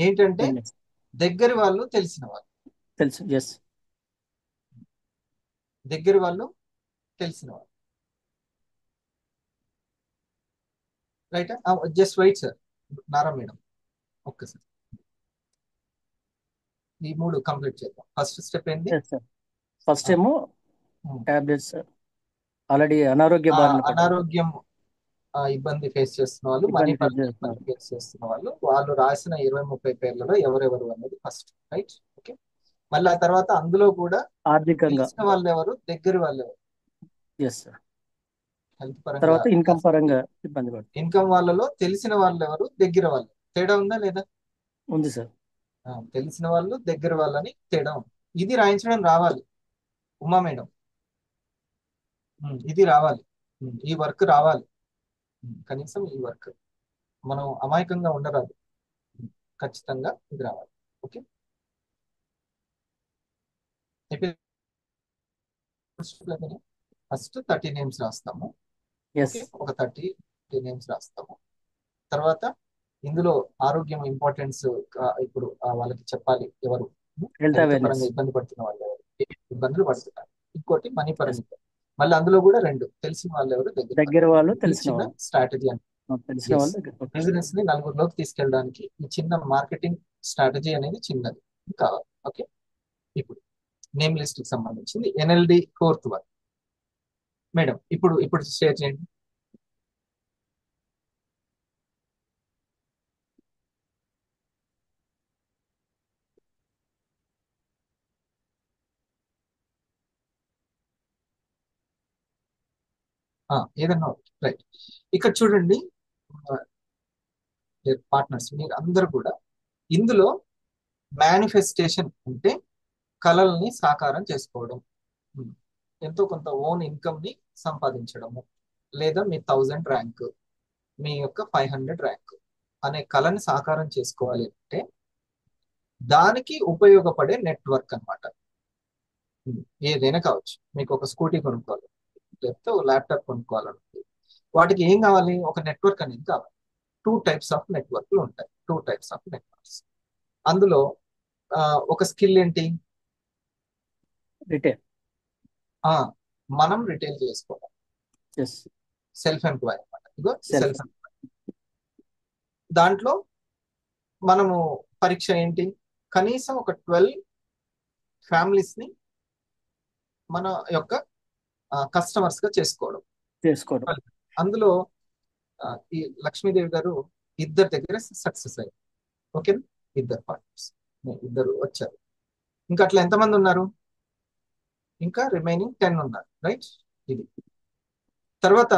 Speaker 1: ఏంటంటే దగ్గర వాళ్ళు, తెలిసిన వాళ్ళు.
Speaker 3: తెలుసు. ఎస్,
Speaker 1: దగ్గర వాళ్ళు, తెలిసిన వాళ్ళు. Right, just wait sir. Nara madam ఒక్కసారి ఈ 3 కంప్లీట్ చేద్దాం. ఫస్ట్ స్టెప్ ఏంటి?
Speaker 3: ఫస్ట్ ఏమో టాబ్లెట్స్, ఆల్రెడీ అనారోగ్యం
Speaker 1: ఇబ్బంది ఫేస్ చేస్తున్న వాళ్ళు, మనీ ఇబ్బంది ఫేస్ చేస్తున్న వాళ్ళు రాసిన 20-30 పేర్లలో ఎవరెవరు అనేది ఫస్ట్. Right, okay. మళ్ళీ ఆ తర్వాత అందులో కూడా
Speaker 3: ఆర్థికంగా
Speaker 1: తెలిసిన వాళ్ళు ఎవరు, దగ్గర వాళ్ళు ఎవరు.
Speaker 3: Yes sir.
Speaker 1: హెల్త్ పరంగా,
Speaker 3: తర్వాత ఇన్కమ్ పరంగా ఇబ్బంది పడుతుంది.
Speaker 1: ఇన్కమ్ వాళ్ళలో తెలిసిన వాళ్ళు ఎవరు, దగ్గర వాళ్ళు. తేడా ఉందా లేదా?
Speaker 3: ఉంది సార్.
Speaker 1: తెలిసిన వాళ్ళు, దగ్గర వాళ్ళని తేడా ఉంది. ఇది రాయించడం రావాలి ఉమా మేడం, ఇది రావాలి, ఈ వర్క్ రావాలి. కనీసం ఈ వర్క్ మనం అమాయకంగా ఉండరాదు, ఖచ్చితంగా ఇది రావాలి. ఓకే, ఫస్ట్ 30 నేమ్స్ రాస్తాము. ఒక 30 నేమ్స్ రాస్తాము. తర్వాత ఇందులో ఆరోగ్యం ఇంపార్టెన్స్ ఇప్పుడు వాళ్ళకి చెప్పాలి, ఎవరు హెల్త్ పరంగా ఇబ్బంది పడుతున్న వాళ్ళు ఎవరు, ఇబ్బందులు పడుతున్నారు. ఇంకోటి మనీ పరంగా, మళ్ళీ అందులో కూడా 2 తెలిసిన వాళ్ళు ఎవరు,
Speaker 3: దగ్గర వాళ్ళు, తెలిసిన
Speaker 1: స్ట్రాటజీ అని. బిజినెస్ ని 4 తీసుకెళ్ళడానికి ఈ చిన్న మార్కెటింగ్ స్ట్రాటజీ అనేది చిన్నది కావాలి. ఓకే, ఇప్పుడు నేమ్ లిస్ట్ కి సంబంధించింది ఎన్ఎల్డి 4th వన్. మేడం ఇప్పుడు షేర్ చేయండి. ఏదన్నా రైట్. ఇక్కడ చూడండి పార్ట్నర్స్ మీరు అందరూ కూడా ఇందులో మేనిఫెస్టేషన్ అంటే కళల్ని సాకారం చేసుకోవడం, ఎంతో కొంత ఓన్ ఇన్కమ్ ని సంపాదించడము, లేదా మీ 1000 ర్యాంక్, మీ యొక్క 500 ర్యాంక్ అనే కళని సాకారం చేసుకోవాలి అంటే దానికి ఉపయోగపడే నెట్వర్క్ అన్నమాట. ఏదైనా కావచ్చు, మీకు ఒక స్కూటీ కొనుక్కోవాలి, లేకపోతే ఒక ల్యాప్టాప్ కొనుక్కోవాలనుకుంది, వాటికి ఏం కావాలి? ఒక నెట్వర్క్ అనేది కావాలి. 2 టైప్స్ ఆఫ్ నెట్వర్క్లు ఉంటాయి, 2 టైప్స్ ఆఫ్ నెట్వర్క్స్. అందులో ఒక స్కిల్ ఏంటి?
Speaker 3: రిటైల్.
Speaker 1: మనం రిటైల్ చేసుకోవడం, సెల్ఫ్ ఎంప్లాయ్ అనమాట. ఇగో సెల్ఫ్ ఎంప్లాయ్. దాంట్లో మనము పరీక్ష ఏంటి? కనీసం ఒక 12 ఫ్యామిలీస్ ని మన యొక్క కస్టమర్స్ గా చేసుకోవడం. అందులో ఈ లక్ష్మీదేవి గారు ఇద్దరు దగ్గర సక్సెస్ అయ్యారు. ఓకే, ఇద్దరు పార్ట్నర్స్, ఇద్దరు వచ్చారు. ఇంకా అట్లా ఎంతమంది ఉన్నారు? ఇంకా రిమైనింగ్ 10 ఉన్నారు, రైట్? ఇది తర్వాత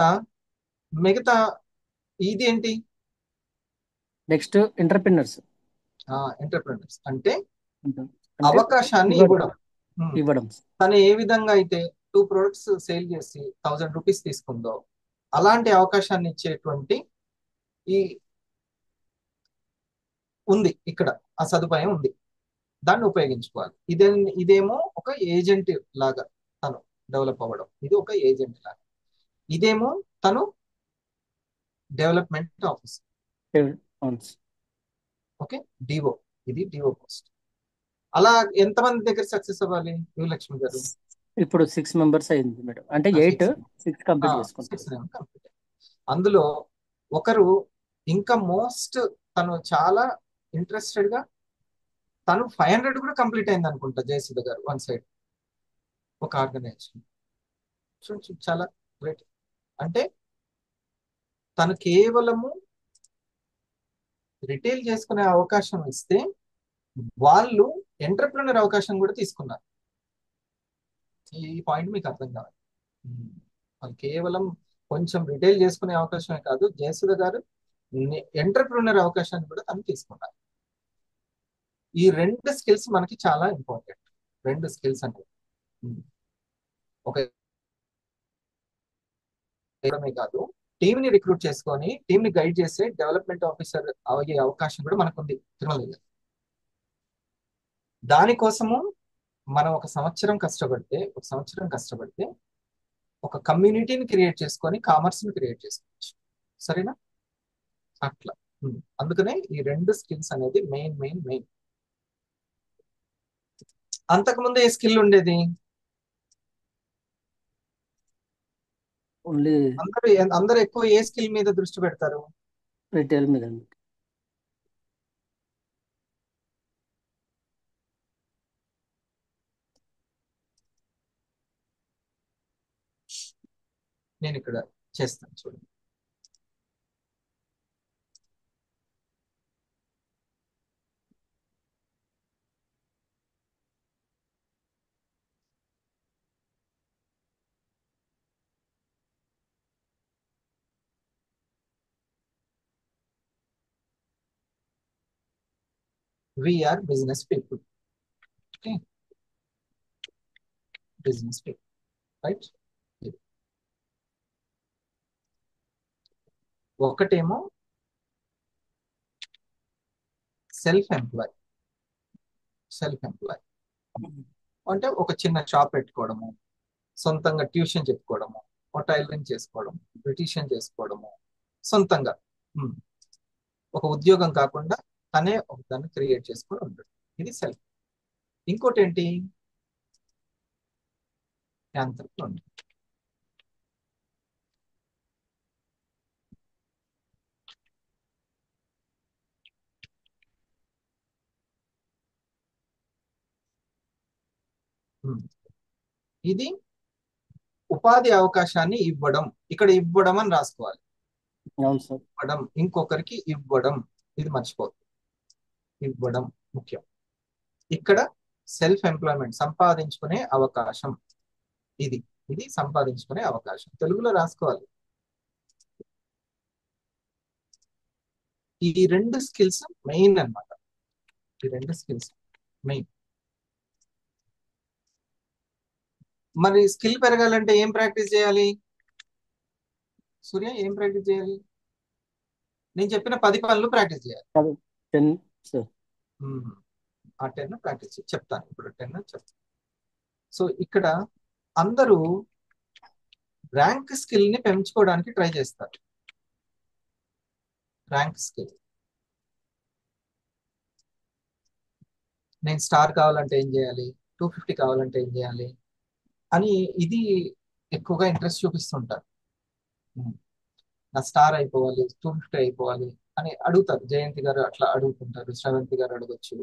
Speaker 1: మిగతా ఇది ఏంటి?
Speaker 3: Next entrepreneurs.
Speaker 1: ఎంటర్ప్రినర్స్ అంటే అవకాశాన్ని ఇవ్వడం. తను ఏ విధంగా అయితే 2 ప్రొడక్ట్స్ సేల్ చేసి 1000 రూపీస్ తీసుకుందో అలాంటి అవకాశాన్ని ఇచ్చేటువంటి ఈ ఉంది ఇక్కడ, ఆ సదుపాయం ఉంది, దాన్ని ఉపయోగించుకోవాలి. ఇదేమో ఒక ఏజెంట్ లాగా తను డెవలప్ అవ్వడం, ఇది ఒక ఏజెంట్ లాగా. ఇదేమో తను డెవలప్మెంట్ ఆఫీసర్, ఓకే, డిఓ. ఇది డిఓ పోస్ట్. అలా ఎంతమంది దగ్గర సక్సెస్ అవ్వాలి లక్ష్మి గారు?
Speaker 3: ఇప్పుడు 6 మెంబర్స్ అయింది మేడం, అంటే 8 6 కంప్లీట్ చేసుకుంటాం.
Speaker 1: అందులో ఒకరు ఇంకా మోస్ట్ తను చాలా ఇంట్రెస్టెడ్ గా, తను 500 కూడా కంప్లీట్ అయింది అనుకుంటా జయసుధ గారు, వన్ సైడ్ ఒక ఆర్గనైజేషన్. చాలా గ్రేట్. అంటే తను కేవలము రిటైల్ చేసుకునే అవకాశం ఇస్తే వాళ్ళు ఎంటర్ప్రినర్ అవకాశం కూడా తీసుకున్నారు. ఈ పాయింట్ మీకు అర్థం కావాలి. వాళ్ళు కేవలం కొంచెం రిటైల్ చేసుకునే అవకాశమే కాదు, జయసుధ గారు ఎంటర్ప్రినర్ అవకాశాన్ని కూడా తను తీసుకున్నారు. ఈ 2 స్కిల్స్ మనకి చాలా ఇంపార్టెంట్. 2 స్కిల్స్ అంటే ఒక కాదు, టీమ్ ని రిక్రూట్ చేసుకొని టీమ్ ని గైడ్ చేసే డెవలప్మెంట్ ఆఫీసర్ అయ్యే అవకాశం కూడా మనకు ఉంది తిరుమల దగ్గర. దానికోసము మనం ఒక సంవత్సరం కష్టపడితే ఒక కమ్యూనిటీని క్రియేట్ చేసుకొని కామర్స్ ని క్రియేట్ చేసుకోవచ్చు. సరేనా? అట్లా అందుకనే ఈ 2 స్కిల్స్ అనేది మెయిన్. అంతకుముందు ఏ స్కిల్ ఉండేది? అందరూ ఎక్కువ ఏ స్కిల్ మీద దృష్టి పెడతారు?
Speaker 3: రిటైల్ మీద.
Speaker 1: నేను ఇక్కడ చేస్తాను చూడండి. We are business people. Okay. Business people. Right? ఒకటేమో సెల్ఫ్ ఎంప్లాయ్ అంటే ఒక చిన్న షాప్ పెట్టుకోవడము, సొంతంగా ట్యూషన్ చెప్పుకోవడము, టైలరింగ్ చేసుకోవడము, బ్యూటీషియన్ చేసుకోవడము, సొంతంగా ఒక ఉద్యోగం కాకుండా తనే ఒక దాన్ని క్రియేట్ చేసుకొని ఉంటాడు. ఇది సెల్ఫ్. ఇంకోటి ఏంటి? యాంత్రిక. ఇది ఉపాధి అవకాశాన్ని ఇవ్వడం. ఇక్కడ ఇవ్వడం అని రాసుకోవాలి. ఇవ్వడం, ఇంకొకరికి ఇవ్వడం, ఇది మర్చిపోతుంది. ఇవ్వడం ముఖ్యం. ఇక్కడ సెల్ఫ్ ఎంప్లాయ్మెంట్, సంపాదించుకునే అవకాశం, ఇది ఇది సంపాదించుకునే అవకాశం. తెలుగులో రాసుకోవాలి. ఈ 2 స్కిల్స్ మెయిన్ అన్నమాట. ఈ 2 స్కిల్స్ మెయిన్. మరి స్కిల్ పెరగాలంటే ఏం ప్రాక్టీస్ చేయాలి? సూర్య, ఏం ప్రాక్టీస్ చేయాలి? నేను చెప్పిన 10 పనులు ప్రాక్టీస్ చేయాలి.
Speaker 3: 10 సార్.
Speaker 1: ఆ 10 ప్రాక్టీస్ చెప్తాను. ఇప్పుడు 10 చెప్తాను. సో ఇక్కడ అందరూ ర్యాంక్ స్కిల్ ని పెంచుకోవడానికి ట్రై చేస్తారు. Rank skill. నేను స్టార్ కావాలంటే ఏం చేయాలి, 250 కావాలంటే ఏం చేయాలి అని ఇది ఎక్కువగా ఇంట్రెస్ట్ చూపిస్తుంటారు. నా స్టార్ అయిపోవాలి, 250 అయిపోవాలి అని అడుగుతారు. జయంతి గారు అట్లా అడుగుతుంటారు, శ్రవంతి గారు అడగొచ్చు,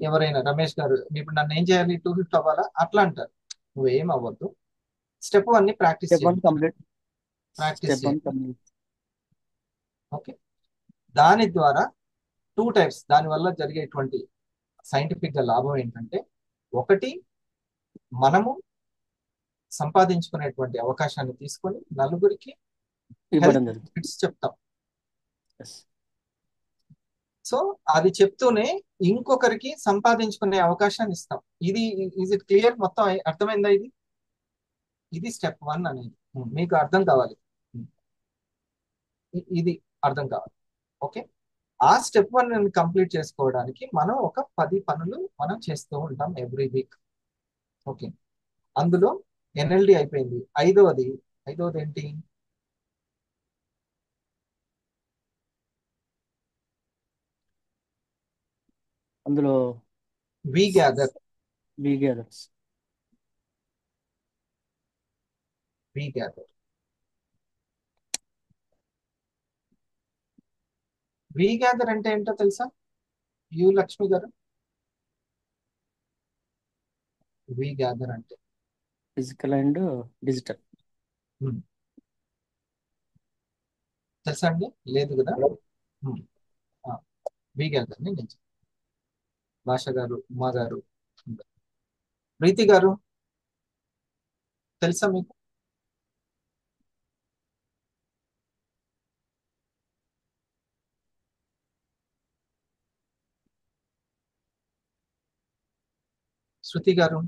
Speaker 1: ఎవరైనా రమేష్ గారు ఇప్పుడు నన్ను ఏం చేయాలి, 250 అవ్వాలా అట్లా అంటారు. నువ్వేం అవ్వద్దు. స్టెప్ 1 ని ప్రాక్టీస్
Speaker 3: స్టెప్ 1
Speaker 1: చేయండి.
Speaker 3: కంప్లీట్.
Speaker 1: ప్రాక్టీస్
Speaker 3: స్టెప్ 1
Speaker 1: చేయండి.
Speaker 3: కంప్లీట్.
Speaker 1: ఓకే. దాని ద్వారా 2 టైప్స్. దానివల్ల జరిగేటువంటి సైంటిఫిక్ గా లాభం ఏంటంటే, ఒకటి మనము సంపాదించుకునేటువంటి అవకాశాన్ని తీసుకొని నలుగురికి
Speaker 3: ఇవ్వడం
Speaker 1: హెల్త్
Speaker 3: జరుగుతుంది.
Speaker 1: బెనిఫిట్స్ చెప్తాం.
Speaker 3: Yes.
Speaker 1: సో అది చెప్తూనే ఇంకొకరికి సంపాదించుకునే అవకాశాన్ని ఇస్తాం. ఇది ఈజ్ ఇట్ క్లియర్? మొత్తం అర్థమైందా? ఇది స్టెప్ 1 అనేది మీకు అర్థం కావాలి. ఇది అర్థం కావాలి. ఓకే. ఆ స్టెప్ 1 కంప్లీట్ చేసుకోవడానికి మనం ఒక 10 పనులు మనం చేస్తూ ఉంటాం ఎవ్రీ వీక్. ఓకే. అందులో ఎన్ఎల్డి అయిపోయింది. ఐదవది ఏంటి?
Speaker 3: అందులో
Speaker 1: వి గ్యాదర్. వి గ్యాదర్ అంటే ఏంటో తెలుసా యు లక్ష్మి గారు? వి గ్యాదర్ అంటే
Speaker 3: ఫిజికల్ అండ్ డిజిటల్.
Speaker 1: తెలుసా అండి? లేదు కదా. వి గ్యాదర్ ని నేను భాష గారు, ఉమా గారు, ప్రీతి గారు తెలుసా మీకు? శృతి గారు,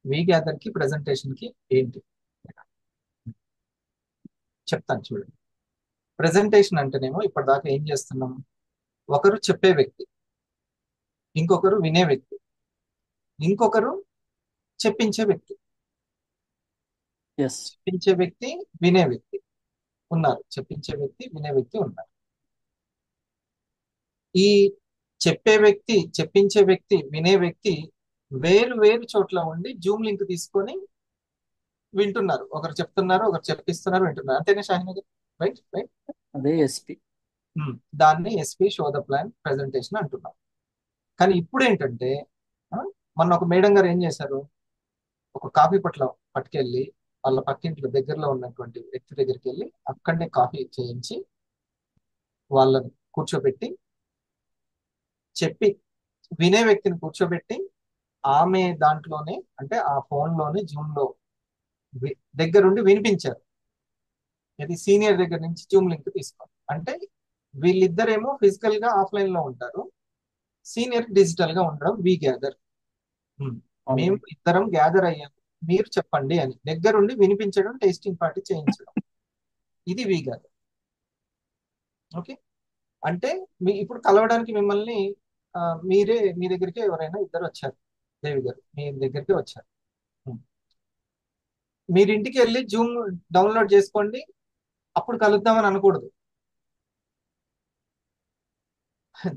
Speaker 1: వి గ్యాదర్ కి ప్రెజెంటేషన్ కి ఏంటి చెప్తాను చూడండి. ప్రెజెంటేషన్ అంటేనేమో ఇప్పటిదాకా ఏం చేస్తున్నాం? ఒకరు చెప్పే వ్యక్తి, ఇంకొకరు వినే వ్యక్తి, ఇంకొకరు చెప్పించే వ్యక్తి. చెప్పించే వ్యక్తి, వినే వ్యక్తి ఉన్నారు. చెప్పించే వ్యక్తి, వినే వ్యక్తి ఉన్నారు. ఈ చెప్పే వ్యక్తి, చెప్పించే వ్యక్తి, వినే వ్యక్తి వేరు వేరు చోట్ల ఉండి జూమ్ లింక్ తీసుకొని వింటున్నారు. ఒకరు చెప్తున్నారు, ఒకరు చెప్పిస్తున్నారు, వింటున్నారు. అంతేనా షాహినా గారు? రైట్.
Speaker 3: అదే ఎస్పి.
Speaker 1: దాన్ని SP show the plan presentation అంటున్నాం. కానీ ఇప్పుడు ఏంటంటే మొన్న ఒక మేడం గారు ఏం చేశారు, ఒక కాఫీ పట్టుకెళ్ళి వాళ్ళ పక్కింట్లో దగ్గరలో ఉన్నటువంటి వ్యక్తి దగ్గరికి వెళ్ళి అక్కడనే కాఫీ చేయించి వాళ్ళని కూర్చోబెట్టి చెప్పి వినే వ్యక్తిని కూర్చోబెట్టి ఆమె దాంట్లోనే అంటే ఆ ఫోన్ లోనే జూమ్ లో దగ్గరుండి వినిపించారు. ఇది సీనియర్ దగ్గర నుంచి జూమ్ లింక్ తీసుకోండి. అంటే వీళ్ళిద్దరేమో ఫిజికల్ గా ఆఫ్లైన్ లో ఉంటారు, సీనియర్ డిజిటల్ గా ఉండడం. We gather. మేము ఇద్దరం గ్యాదర్ అయ్యాము, మీరు చెప్పండి అని దగ్గరుండి వినిపించడం, టేస్టింగ్ పార్టీ చేయించడం. ఇది వి గ్యాదర్. ఓకే. అంటే ఇప్పుడు కలవడానికి మిమ్మల్ని మీ దగ్గరికి ఎవరైనా ఇద్దరు వచ్చారు, దేవి గారు మీ దగ్గరికి వచ్చారు. మీరు ఇంటికి వెళ్ళి జూమ్ డౌన్లోడ్ చేసుకోండి అప్పుడు కలుద్దామని అనకూడదు.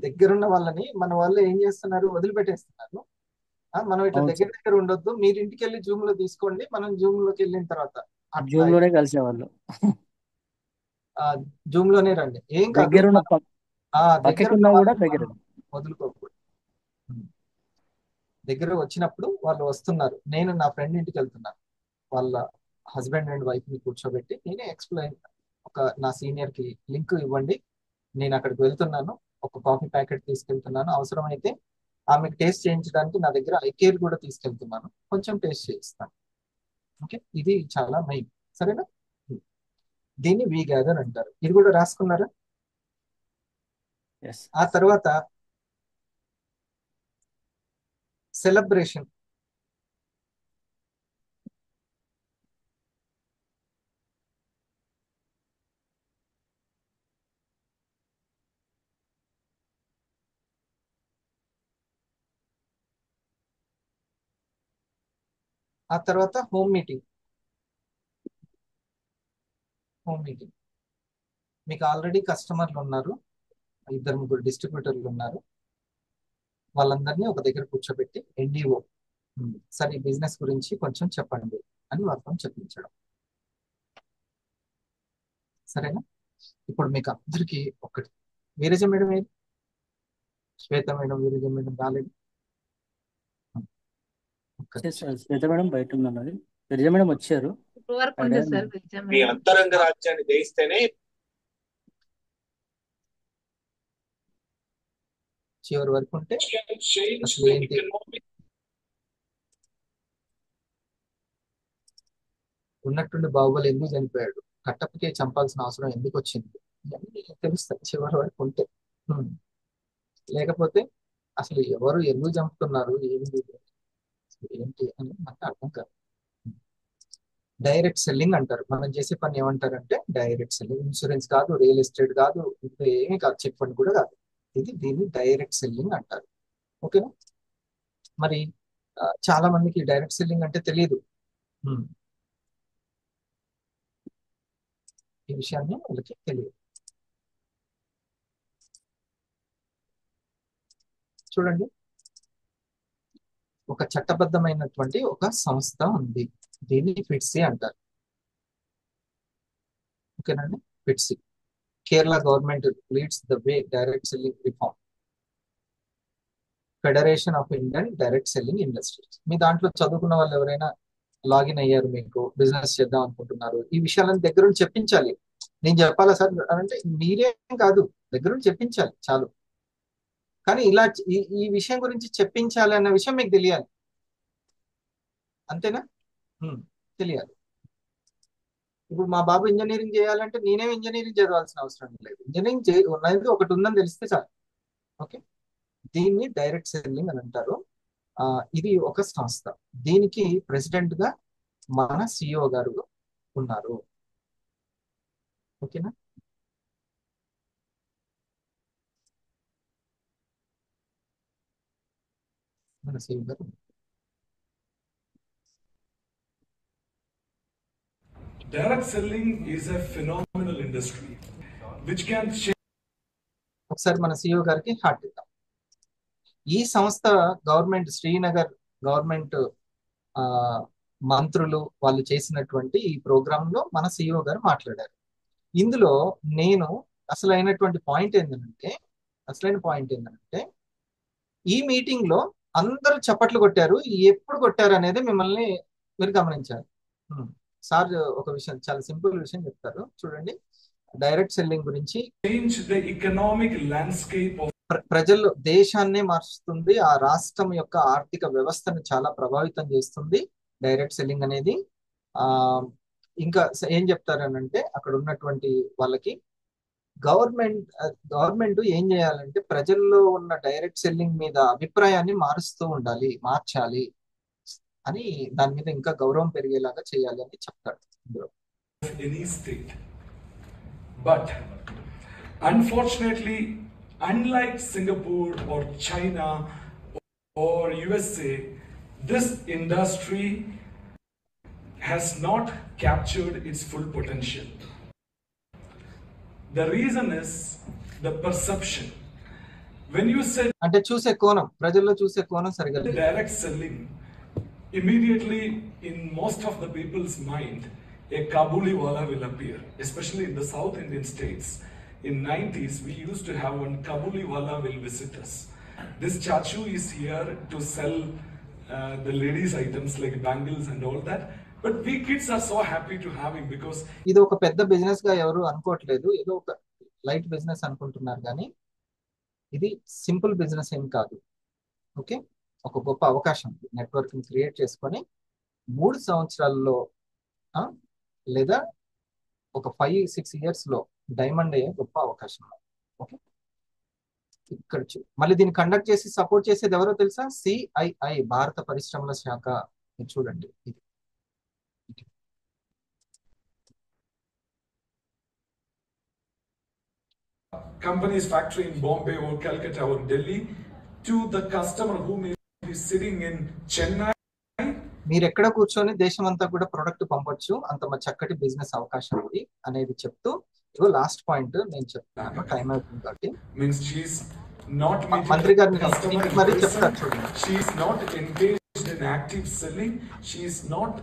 Speaker 1: దగ్గరున్న వాళ్ళని మన వాళ్ళు ఏం చేస్తున్నారు, వదిలిపెట్టేస్తున్నారు. మనం ఇట్లా దగ్గర ఉండొద్దు, మీరు ఇంటికి వెళ్ళి జూమ్ లో తీసుకోండి, మనం జూమ్ లోకి వెళ్ళిన తర్వాత
Speaker 3: జూమ్ లోనే కలిసేవాళ్ళు.
Speaker 1: జూమ్ లోనే రండి, ఏం కాదు. దగ్గర వదులుకోకూడదు. దగ్గర వచ్చినప్పుడు వాళ్ళు వస్తున్నారు, నేను నా ఫ్రెండ్ ఇంటికి వెళ్తున్నాను, వాళ్ళ హస్బెండ్ అండ్ వైఫ్ ని కూర్చోబెట్టి నేనే ఎక్స్ప్లెయిన్, నా సీనియర్ కి లింక్ ఇవ్వండి, నేను అక్కడికి వెళ్తున్నాను, ఒక కాఫీ ప్యాకెట్ తీసుకెళ్తున్నాను, అవసరమైతే ఆమెకు టేస్ట్ చేయించడానికి నా దగ్గర ఐకేర్ కూడా తీసుకెళ్తున్నాను, కొంచెం టేస్ట్ చేయిస్తాను. ఓకే, ఇది చాలా మెయిన్. సరేనా? దీన్ని వీ గ్యాదర్ అంటారు. ఇది కూడా రాసుకున్నారా?
Speaker 3: ఎస్.
Speaker 1: ఆ తర్వాత సెలబ్రేషన్. ఆ తర్వాత హోమ్ మీటింగ్. మీకు ఆల్రెడీ కస్టమర్లు ఉన్నారు, 2-3 డిస్ట్రిబ్యూటర్లు ఉన్నారు. వాళ్ళందరినీ ఒక దగ్గర కూర్చోబెట్టి ఎన్డీఓ సరే ఈ బిజినెస్ గురించి కొంచెం చెప్పండి అని వాళ్ళతో చెప్పించడం. సరేనా? ఇప్పుడు మీకు అందరికీ ఒకటి, వీరజ మేడం ఏది? శ్వేత మేడం, వీరజ మేడం రాలేదు.
Speaker 3: శ్వేత మేడం బయట ఉన్నది, విరజ మేడం వచ్చారు.
Speaker 2: ఇప్పుడు వరకు ఉంది సార్
Speaker 6: మీ అంతరంగ రాజ్యాన్ని జయిస్తేనే
Speaker 1: చివరి వరకు ఉంటే అసలు ఏంటి, ఉన్నట్టుండి బాహుబలి ఎందుకు చనిపోయాడు, కట్టప్పకే చంపాల్సిన అవసరం ఎందుకు వచ్చింది, ఇవన్నీ తెలుస్తాయి చివరి వరకు ఉంటే. లేకపోతే అసలు ఎవరు ఎందుకు చంపుతున్నారు, ఏంటి అని మనకు అర్థం కాదు. డైరెక్ట్ సెల్లింగ్ అంటారు. మనం చేసే పని ఏమంటారంటే డైరెక్ట్ సెల్లింగ్. ఇన్సూరెన్స్ కాదు, రియల్ ఎస్టేట్ కాదు, ఇప్పుడు ఏమీ కాదు, చిట్ ఫండ్ కూడా కాదు. దీన్ని డైరెక్ట్ సెల్లింగ్ అంటారు. ఓకేనా? మరి చాలా మందికి డైరెక్ట్ సెల్లింగ్ అంటే తెలియదు. ఈ విషయాన్ని వాళ్ళకి తెలియదు. చూడండి, ఒక చట్టబద్ధమైనటువంటి ఒక సంస్థ ఉంది, దీన్ని ఫిట్సీ అంటారు. ఓకేనండి? FIDSI, Kerala government leads the way direct selling reform, federation of Indian direct selling industries. మీ దాంట్లో చదువుకున్న వాళ్ళు ఎవరైనా లాగిన్ అయ్యారు, మీకు బిజినెస్ చేద్దాం అనుకుంటున్నారు, ఈ విషయాలను దగ్గరుండి చెప్పించాలి. నేను చెప్పాలా సార్ అంటే మీరేం కాదు, దగ్గరుండి చెప్పించాలి చాలు. కానీ ఇలా ఈ విషయం గురించి చెప్పించాలి అన్న విషయం మీకు తెలియాలి. అంతేనా? తెలియాలి. ఇప్పుడు మా బాబు ఇంజనీరింగ్ చేయాలంటే నేనేం ఇంజనీరింగ్ చదవాల్సిన అవసరం లేదు, ఇంజనీరింగ్ ఉన్నది ఒకటి ఉందని తెలిస్తే చాలు. ఓకే, దీన్ని డైరెక్ట్ సెల్లింగ్ అని అంటారు. ఇది ఒక సంస్థ, దీనికి ప్రెసిడెంట్ గా మన సిఇఓ గారు ఉన్నారు. ఓకేనా? మన సిఇఓ గారు.
Speaker 8: Direct selling is a phenomenal industry which can change.
Speaker 1: ఒకసారి మన సిఇఓ గారికి హార్ట్ ఇద్దాం. ఈ సంస్థ గవర్నమెంట్, శ్రీనగర్ గవర్నమెంట్ మంత్రులు వాళ్ళు చేసినటువంటి ఈ ప్రోగ్రామ్ లో మన సిఇఓ గారు మాట్లాడారు. ఇందులో నేను అసలైన పాయింట్ ఏంటంటే ఈ మీటింగ్ లో అందరూ చప్పట్లు కొట్టారు. ఎప్పుడు కొట్టారు అనేది మిమ్మల్ని మీరు గమనించాలి. సార్ ఒక విషయం, చాలా సింపుల్ విషయం చెప్తారు, చూడండి. డైరెక్ట్ సెల్లింగ్ గురించి
Speaker 8: change the economic landscape of
Speaker 1: ప్రజలు దేశాన్నే మార్చుతుంది, ఆ రాష్ట్రం యొక్క ఆర్థిక వ్యవస్థను చాలా ప్రభావితం చేస్తుంది డైరెక్ట్ సెల్లింగ్ అనేది. ఇంకా ఏం చెప్తారనంటే అక్కడ ఉన్నటువంటి వాళ్ళకి గవర్నమెంట్ ఏం చేయాలంటే ప్రజల్లో ఉన్న డైరెక్ట్ సెల్లింగ్ మీద అభిప్రాయాన్ని మార్చాలి అని, దాని మీద ఇంకా గౌరవం పెరిగేలాగా చేయాలి అని చెప్తాడు ఇందులో.
Speaker 8: any state. But unfortunately, unlike Singapore or China or USA, this industry has not captured its full potential. The reason is the perception. When you said
Speaker 1: అంటే చూసే కోణం, ప్రజల్లో చూసే కోణం సరిగా లేదు.
Speaker 8: direct selling, immediately in most of the people's mind, a Kabuli wala will appear, especially in the South Indian states. In 90s, we used to have one Kabuli wala will visit us. This chachu is here to sell the ladies' items like bangles and all that. But we kids are so happy to have him because
Speaker 1: ఇది ఒక పెద్ద business గా ఎవరు అనుకోవట్లేదు, ఏదో ఒక light business అనుకుంటున్నారు. కానీ ఇది సింపుల్ బిజినెస్ ఏం కాదు. ఓకే, ఒక గొప్ప అవకాశం నెట్వర్క్ క్రియేట్ చేసుకొని 3 సంవత్సరాల్లో లేదా ఒక 5-6 ఇయర్స్ లో డైమండ్ అయ్యే గొప్ప అవకాశం. ఓకే, ఇక్కడ మళ్ళీ దీన్ని కండక్ట్ చేసి సపోర్ట్ చేసేది ఎవరో తెలుసా? CII, భారత పరిశ్రమల శాఖ. మీరు చూడండి ఇది.
Speaker 8: Company's factory in Bombay or Calcutta or Delhi to the customer who may be sitting in Chennai.
Speaker 1: మీరు ఎక్కడ కూర్చొని దేశం అంతా కూడా ప్రొడక్ట్ పంపొచ్చు, అంత చక్కటి బిజినెస్ అవకాశం ఉంది అనేది చెప్తూ ఇగో లాస్ట్ పాయింట్ నేను చెప్తాను, టైం అవుతుంది కాబట్టి.
Speaker 8: Means she's not meeting
Speaker 1: మంత్రి గారిని
Speaker 8: the customer in
Speaker 1: మరి
Speaker 8: person.
Speaker 1: చెప్తారు చూడండి.
Speaker 8: She is not engaged in active selling. She is not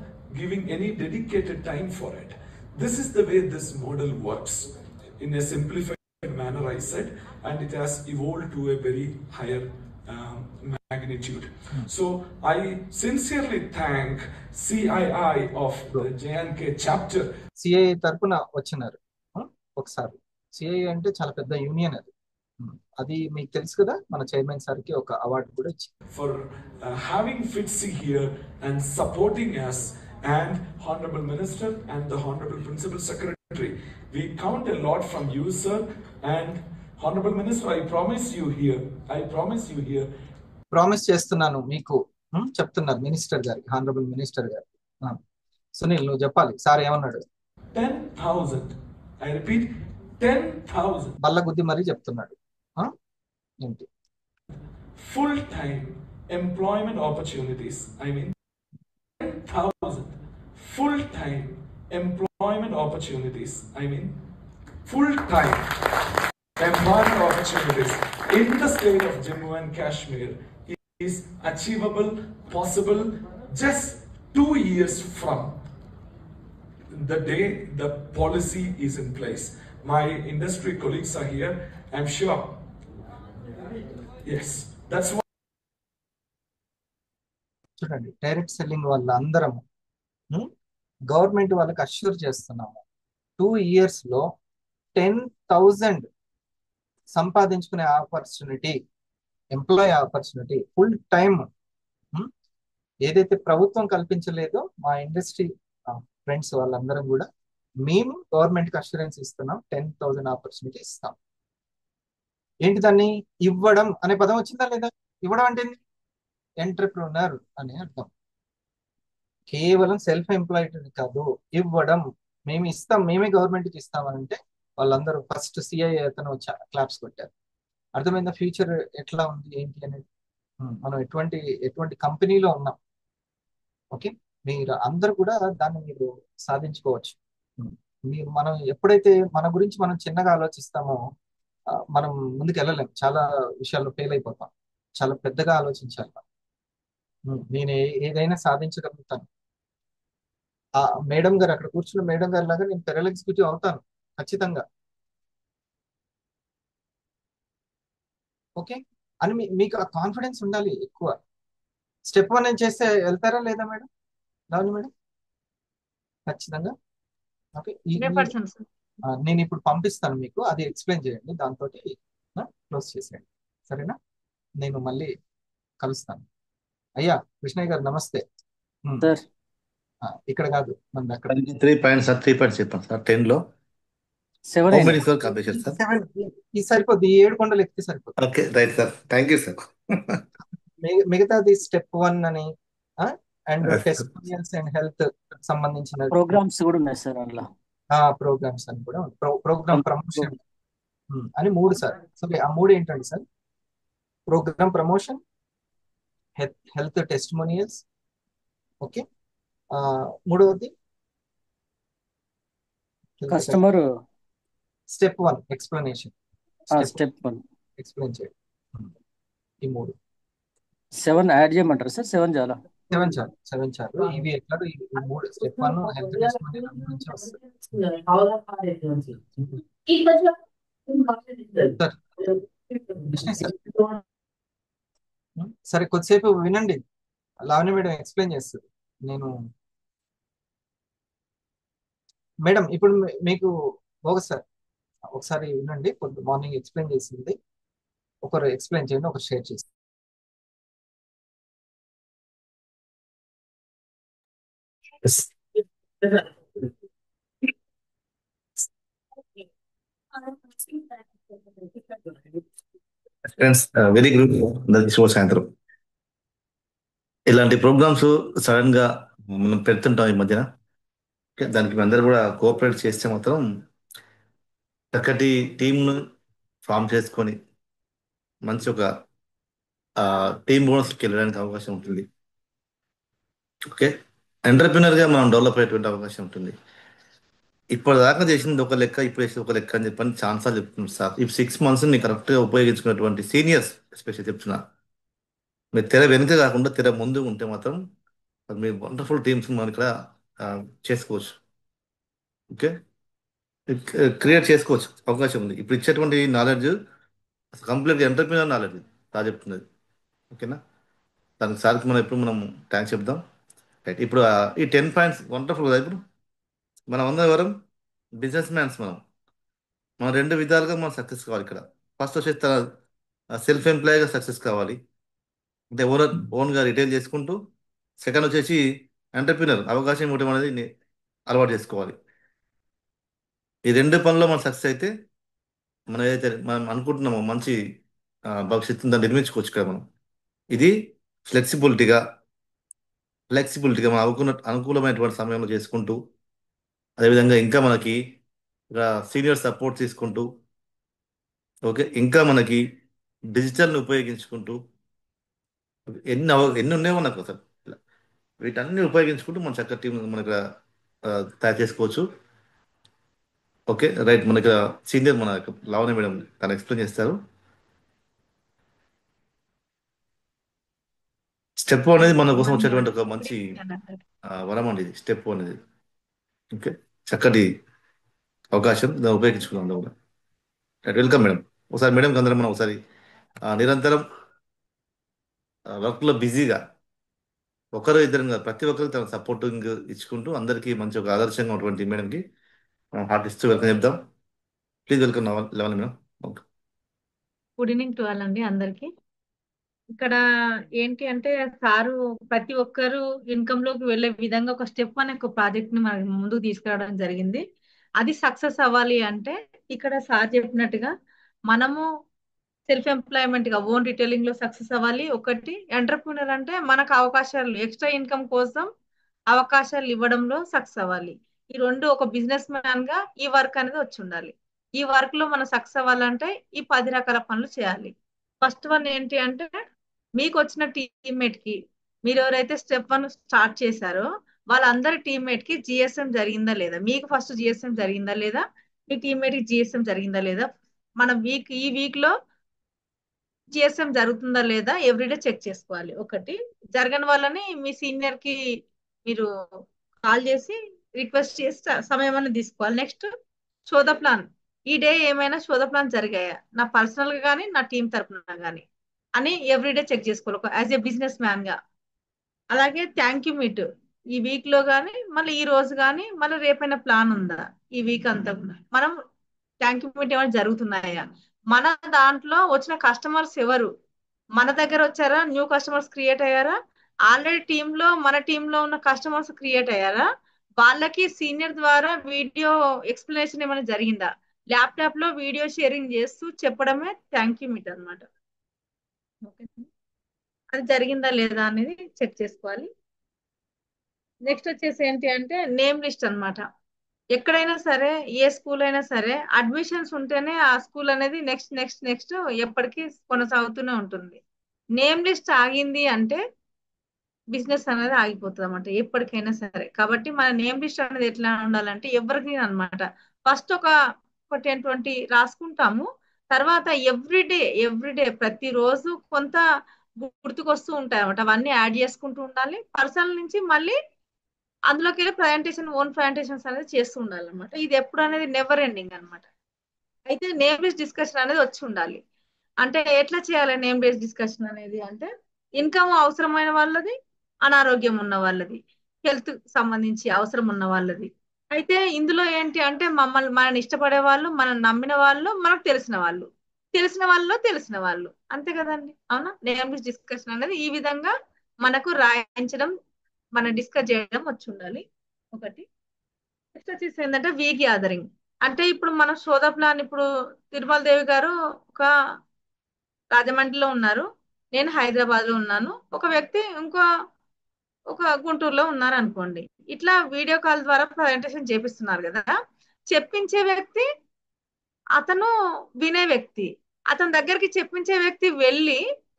Speaker 8: giving any dedicated time for it. This is the way this model works in a simplified manner, I said, and it has evolved to a very higher magnitude. So I sincerely thank CII of the JNK chapter.
Speaker 1: CII తరపున వచ్చినారు. ఒకసారి CII అంటే చాలా పెద్ద union అది. అది మీకు తెలుసు కదా, మన చైర్మన్ సార్కి ఒక అవార్డు కూడా ఇచ్చింది.
Speaker 8: For having FITCI here and supporting us, and Honorable Minister and the Honorable Principal Secretary. We count a lot from you, sir, and Honorable Minister, I promise you here.
Speaker 1: Promise చేస్తున్నాను మీకు, చెప్తున్నారు minister గారికి, honourable minister గారికి. సునీల్ నువ్వు చెప్పాలి, sir ఏమన్నాడు?
Speaker 8: 10,000. I repeat, 10,000.
Speaker 1: బల్ల గుద్ది మరీ చెప్తున్నాడు. ఏంటి?
Speaker 8: Full-time employment opportunities. I mean, 10,000 full-time employment opportunities. I mean, full-time employment opportunities in the state of Jammu and Kashmir is achievable, possible just 2 years from the day the policy is in place. My industry colleagues are here, I'm sure. Yes, that's what.
Speaker 1: చూడండి, direct selling వాళ్ళందరం government వాళ్ళకి assure చేస్తున్నాము 2 years లో 10,000 సంపాదించుకునే opportunity, employ opportunity full time ఏదైతే ప్రభుత్వం కల్పించలేదో మా industry friends వాళ్ళందరం కూడా మేము గవర్నమెంట్కి అష్యూరెన్స్ ఇస్తున్నాం, 10,000 ఆపర్చునిటీ ఇస్తాం. ఏంటి దాన్ని ఇవ్వడం అనే పదం వచ్చిందా లేదా? ఇవ్వడం అంటే ఎంటర్ప్రినర్ అని అర్థం. కేవలం సెల్ఫ్ ఎంప్లాయిడ్ కాదు, ఇవ్వడం. మేము ఇస్తాం, మేమే గవర్నమెంట్కి ఇస్తామనంటే వాళ్ళందరూ ఫస్ట్ CII అతను క్లాప్స్ కొట్టారు. అర్థమైందా ఫ్యూచర్ ఎట్లా ఉంది ఏంటి అనేది? మనం ఎటువంటి కంపెనీలో ఉన్నాం. ఓకే, మీరు అందరు కూడా దాన్ని మీరు సాధించుకోవచ్చు. మనం ఎప్పుడైతే మన గురించి మనం చిన్నగా ఆలోచిస్తామో మనం ముందుకు వెళ్ళలేం, చాలా విషయాల్లో ఫెయిల్ అయిపోతాం. చాలా పెద్దగా ఆలోచించాలి. నేను ఏదైనా సాధించగలుగుతాను. ఆ మేడం గారు అక్కడ కూర్చున్న మేడం గారి లాగా నేను పెరల్ ఎగ్జిక్యూటివ్ అవుతాను ఖచ్చితంగా. ఓకే అని మీకు ఆ కాన్ఫిడెన్స్ ఉండాలి ఎక్కువ. స్టెప్ 1 చేస్తే వెళ్తారా లేదా మేడం? లావణ్య మేడం ఖచ్చితంగా. ఓకే, నేను ఇప్పుడు పంపిస్తాను మీకు, అది ఎక్స్ప్లెయిన్ చేయండి, దాంతో క్లోజ్ చేసేయండి, సరేనా? నేను మళ్ళీ కలుస్తాను. అయ్యా కృష్ణయ్య గారు నమస్తే. ఇక్కడ కాదు మన అక్కడ
Speaker 9: 3 పాయింట్స్ సార్, 3 పాయింట్స్ చెప్పండి సార్. 10 లో
Speaker 3: 7
Speaker 1: ఈ సరిపోద్ది, ఈ 7 కొండలు ఎక్కితే సరిపోతుంది.
Speaker 9: Okay right sir, thank you sir.
Speaker 1: మిగతాది స్టెప్ 1 అని అండ్ టెస్టిమోనియల్స్ అండ్ హెల్త్ సంబంధించిన
Speaker 3: ప్రోగ్రామ్స్ కూడా ఉన్నాయి సార్ అందులో.
Speaker 1: ప్రోగ్రామ్స్ అని కూడా ప్రోగ్రామ్ ప్రమోషన్ అని 3 సార్. సో ఆ 3 ఏంటండి sir? Program promotion, health testimonials. Okay, మూడవది
Speaker 3: customer
Speaker 1: step 1 explanation.
Speaker 3: Step 1
Speaker 1: explain చేయండి. ఈ 3
Speaker 3: 7 యాడ్ చేయమంటారు సార్? 7 చాలా?
Speaker 1: 7 చాలు. ఇవి ఎట్లా? ఈ 3 స్టెప్ 1 హెల్త్ టెస్టిమోనియల్ నుంచి వస్తుంది. సరే కొద్దిసేపు వినండి, లావణ్య మేడం ఎక్స్ప్లెయిన్ చేస్తుంది. నేను మేడం ఇప్పుడు మీకు ఒకసారి వినండి. మార్నింగ్ ఎక్స్ప్లెయిన్ చేసింది ఒకరు ఎక్స్ప్లెయిన్ చేయండి, ఒకరు షేర్ చేసి
Speaker 9: Yes. Friends very good. అందరికి శుభ సాయంత్రం. ఇలాంటి ప్రోగ్రామ్స్ సడన్ గా మనం పెడుతుంటాం ఈ మధ్యన. దానికి మీ అందరూ కూడా కోఆపరేట్ చేస్తే మాత్రం చక్కటి టీంను ఫామ్ చేసుకొని మంచి ఒక టీమ్ బోనస్కి వెళ్ళడానికి అవకాశం ఉంటుంది. ఓకే, ఎంటర్ప్రినర్ గా మనం డెవలప్ అయ్యేటువంటి అవకాశం ఉంటుంది. ఇప్పటిదాకా చేసింది ఒక లెక్క, ఇప్పుడు చేసేది ఒక లెక్క అని చెప్పని ఛాన్స్ చెప్తుంది సార్. ఈ 6 months ని కరెక్ట్ గా ఉపయోగించుకున్నటువంటి సీనియర్స్ ఎస్పెషల్ చెప్తున్నా, మీరు తెర వెనుక కాకుండా తెర ముందు ఉంటే మాత్రం మీ వండర్ఫుల్ టీమ్స్ మనం ఇక్కడ చేసుకోవచ్చు. ఓకే, క్రియేట్ చేసుకోవచ్చు, అవకాశం ఉంది. ఇప్పుడు ఇచ్చేటువంటి నాలెడ్జ్ కంప్లీట్గా ఎంటర్ప్రినర్ నాలెడ్జ్ రా చెప్తున్నది. ఓకేనా, దానికి సార్కి మనం ఎప్పుడు మనం థ్యాంక్స్ చెప్దాం. రైట్, ఇప్పుడు ఈ 10 points వండర్ఫుల్ కదా. ఇప్పుడు మనం అందరం ఎవరం బిజినెస్ మ్యాన్స్. మనం 2 విధాలుగా మనం సక్సెస్ కావాలి. ఇక్కడ ఫస్ట్ వచ్చేసి సెల్ఫ్ ఎంప్లాయ్గా సక్సెస్ కావాలి, అంటే ఓన్గా రిటైల్ చేసుకుంటూ. సెకండ్ వచ్చేసి ఎంటర్ప్రినర్ అవకాశం ఇవ్వడం అనేది అలవాటు చేసుకోవాలి. ఈ 2 పనుల్లో మనం సక్సెస్ అయితే మనం ఏదైతే మనం అనుకుంటున్నామో మంచి భవిష్యత్తుని దాన్ని నిర్మించుకోవచ్చు కదా మనం. ఇది ఫ్లెక్సిబిలిటీగా మనం అనుకూలమైనటువంటి సమయంలో చేసుకుంటూ, అదేవిధంగా ఇంకా మనకి సీనియర్ సపోర్ట్ తీసుకుంటూ, ఓకే, ఇంకా మనకి డిజిటల్ని ఉపయోగించుకుంటూ, ఎన్ని ఉన్నాయో మనకు అసలు వీటన్ని ఉపయోగించుకుంటూ మన చక్కటి టీం మనకు తయారు చేసుకోవచ్చు. ఓకే రైట్, మనకి సీనియర్ మన లావణ్య మేడం తను ఎక్స్ప్లెయిన్ చేస్తారు. స్టెప్ అనేది మన కోసం వచ్చేటువంటి ఒక మంచి వరం అండి ఇది. స్టెప్ అనేది ఓకే, చక్కటి అవకాశం, దాన్ని ఉపయోగించుకుందాం కూడా. Right, welcome madam. ఒకసారి మేడం అందరం మనం ఒకసారి నిరంతరం వర్క్లో బిజీగా ఒకరు ఇద్దరు కాదు, ప్రతి ఒక్కరికి తన సపోర్టింగ్ ఇచ్చుకుంటూ అందరికీ మంచి ఒక ఆదర్శంగా ఉన్నటువంటి మేడంకి మనం హార్ట్ ఇస్తూ వెల్కమ్ చెప్దాం. Please welcome eleven madam. Okay,
Speaker 2: good evening to all అండి అందరికి. ఇక్కడ ఏంటి అంటే సారు ప్రతి ఒక్కరు ఇన్కమ్ లోకి వెళ్ళే విధంగా ఒక స్టెప్ అనే ఒక ప్రాజెక్ట్ ని మనకి ముందుకు తీసుకురావడం జరిగింది. అది సక్సెస్ అవ్వాలి అంటే ఇక్కడ సార్ చెప్పినట్టుగా మనము సెల్ఫ్ ఎంప్లాయ్మెంట్ గా ఓన్ రిటైలింగ్ లో సక్సెస్ అవ్వాలి. ఒకటి ఎంటర్ప్రినర్ అంటే మనకు అవకాశాలు ఎక్స్ట్రా ఇన్కమ్ కోసం అవకాశాలు ఇవ్వడంలో సక్సెస్ అవ్వాలి. ఈ రెండు ఒక బిజినెస్ మ్యాన్ గా ఈ వర్క్ అనేది వచ్చి ఉండాలి. ఈ వర్క్ లో మనం సక్సెస్ అవ్వాలంటే ఈ 10 రకాల పనులు చేయాలి. ఫస్ట్ వన్ ఏంటి అంటే మీకు వచ్చిన టీమ్మేట్ కి, మీరు ఎవరైతే స్టెప్ 1 స్టార్ట్ చేశారో వాళ్ళందరి టీమ్మేట్ కి జిఎస్ఎం జరిగిందా లేదా, మీకు ఫస్ట్ జిఎస్ఎం జరిగిందా లేదా, మీ టీమ్మేట్ కి జిఎస్ఎం జరిగిందా లేదా, మన ఈ వీక్ లో జిఎస్ఎం జరుగుతుందా లేదా ఎవ్రీడే చెక్ చేసుకోవాలి. ఒకటి జరగని వాళ్ళని మీ సీనియర్ కి మీరు కాల్ చేసి రిక్వెస్ట్ చేసి సమయం అనేది తీసుకోవాలి. నెక్స్ట్ శోధ ప్లాన్, ఈ డే ఏమైనా శోధ ప్లాన్ జరిగాయా నా పర్సనల్ గా కానీ నా టీం తరఫున కానీ అని ఎవ్రీడే చెక్ చేసుకోవాలి యాజ్ ఏ బిజినెస్ మ్యాన్ గా. అలాగే థ్యాంక్ యూ మీట్ ఈ వీక్ లో కానీ మళ్ళీ ఈ రోజు కానీ మళ్ళీ రేపైనా ప్లాన్ ఉందా, ఈ వీక్ అంతా మనం థ్యాంక్ యూ మీట్ ఏమైనా జరుగుతున్నాయా, మన దాంట్లో వచ్చిన కస్టమర్స్ ఎవరు, మన దగ్గర వచ్చారా, న్యూ కస్టమర్స్ క్రియేట్ అయ్యారా, ఆల్రెడీ టీంలో మన టీంలో ఉన్న కస్టమర్స్ క్రియేట్ అయ్యారా, వాళ్ళకి సీనియర్ ద్వారా వీడియో ఎక్స్ప్లెనేషన్ ఏమైనా జరిగిందా, ల్యాప్టాప్ లో వీడియో షేరింగ్ చేస్తూ చెప్పడమే థ్యాంక్ యూ మీట్ అనమాట. అది జరిగిందా లేదా అనేది చెక్ చేసుకోవాలి. నెక్స్ట్ వచ్చేసి ఏంటి అంటే నేమ్ లిస్ట్ అన్నమాట. ఎక్కడైనా సరే ఏ స్కూల్ అయినా సరే అడ్మిషన్స్ ఉంటేనే ఆ స్కూల్ అనేది నెక్స్ట్ నెక్స్ట్ నెక్స్ట్ ఎప్పటికీ కొనసాగుతూనే ఉంటుంది. నేమ్ లిస్ట్ ఆగింది అంటే బిజినెస్ అనేది ఆగిపోతుంది అన్నమాట ఎప్పటికైనా సరే. కాబట్టి మన నేమ్ లిస్ట్ అనేది ఎట్లా ఉండాలంటే ఎవరికి అన్నమాట ఫస్ట్ ఒక 10-20 రాసుకుంటాము. తర్వాత ఎవ్రీడే ప్రతిరోజు కొంత గుర్తుకొస్తూ ఉంటాయి అన్నమాట. అవన్నీ యాడ్ చేసుకుంటూ ఉండాలి. పర్సనల్ నుంచి మళ్ళీ అందులోకి వెళ్ళి ఓన్ ప్రజెంటేషన్స్ అనేది చేస్తూ ఉండాలి అనమాట. ఇది ఎప్పుడు అనేది నెవర్ ఎండింగ్ అనమాట. అయితే నేమ్ బేస్డ్ డిస్కషన్ అనేది వచ్చి ఉండాలి. అంటే ఎట్లా చేయాలి నేమ్ బేస్డ్ డిస్కషన్ అనేది అంటే ఇన్కమ్ అవసరమైన వాళ్ళది, అనారోగ్యం ఉన్న వాళ్ళది, హెల్త్ సంబంధించి అవసరం ఉన్న వాళ్ళది. అయితే ఇందులో ఏంటి అంటే మనని ఇష్టపడే వాళ్ళు, మనం నమ్మిన వాళ్ళు, మనకు తెలిసిన వాళ్ళు, తెలిసిన వాళ్ళు అంతే కదండి. అవునా, నేమ్ బేస్డ్ డిస్కషన్ అనేది ఈ విధంగా మనకు రాయించడం, మనం డిస్కస్ చేయడం వచ్చి ఉండాలి. ఒకటి. నెక్స్ట్ వచ్చేసి ఏంటంటే వీక్ గ్యాదరింగ్. అంటే ఇప్పుడు మన సోదా ప్లాన్, ఇప్పుడు తిరుమల దేవి గారు ఒక రాజమండ్రిలో ఉన్నారు, నేను హైదరాబాద్ లో ఉన్నాను, ఒక వ్యక్తి ఒక గుంటూరులో ఉన్నారు అనుకోండి. ఇట్లా వీడియో కాల్ ద్వారా ప్రజెంటేషన్ చేపిస్తున్నారు కదా. చెప్పించే వ్యక్తి అతను, వినే వ్యక్తి అతని దగ్గరికి చెప్పించే వ్యక్తి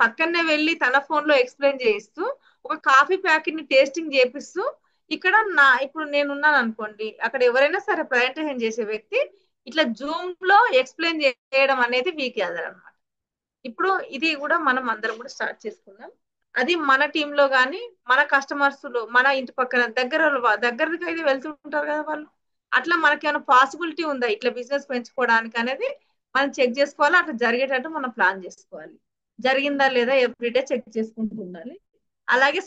Speaker 2: పక్కనే వెళ్ళి తన ఫోన్ లో ఎక్స్ప్లెయిన్ చేయిస్తూ ఒక కాఫీ ప్యాకెట్ ని టేస్టింగ్ చేపిస్తూ, ఇక్కడ ఇప్పుడు నేను ఉన్నాను అనుకోండి, అక్కడ ఎవరైనా సరే ప్రజెంటేషన్ చేసే వ్యక్తి ఇట్లా జూమ్ లో ఎక్స్ప్లెయిన్ చేయడం అనేది వీక్ గ్యాదర్ అనమాట. ఇప్పుడు ఇది కూడా మనం అందరం కూడా స్టార్ట్ చేసుకుందాం. అది మన టీమ్ లో గానీ, మన కస్టమర్స్ లో, మన ఇంటి పక్కన దగ్గరికి అయితే వెళ్తుంటారు కదా వాళ్ళు, అట్లా మనకి ఏమైనా పాసిబిలిటీ ఉందా ఇట్లా బిజినెస్ పెంచుకోవడానికి అనేది మనం చెక్ చేసుకోవాలి. అట్లా జరిగేటట్టు మనం ప్లాన్ చేసుకోవాలి. జరిగిందా లేదా ఎవ్రీడే చెక్ చేసుకుంటూ ఉండాలి. అలాగే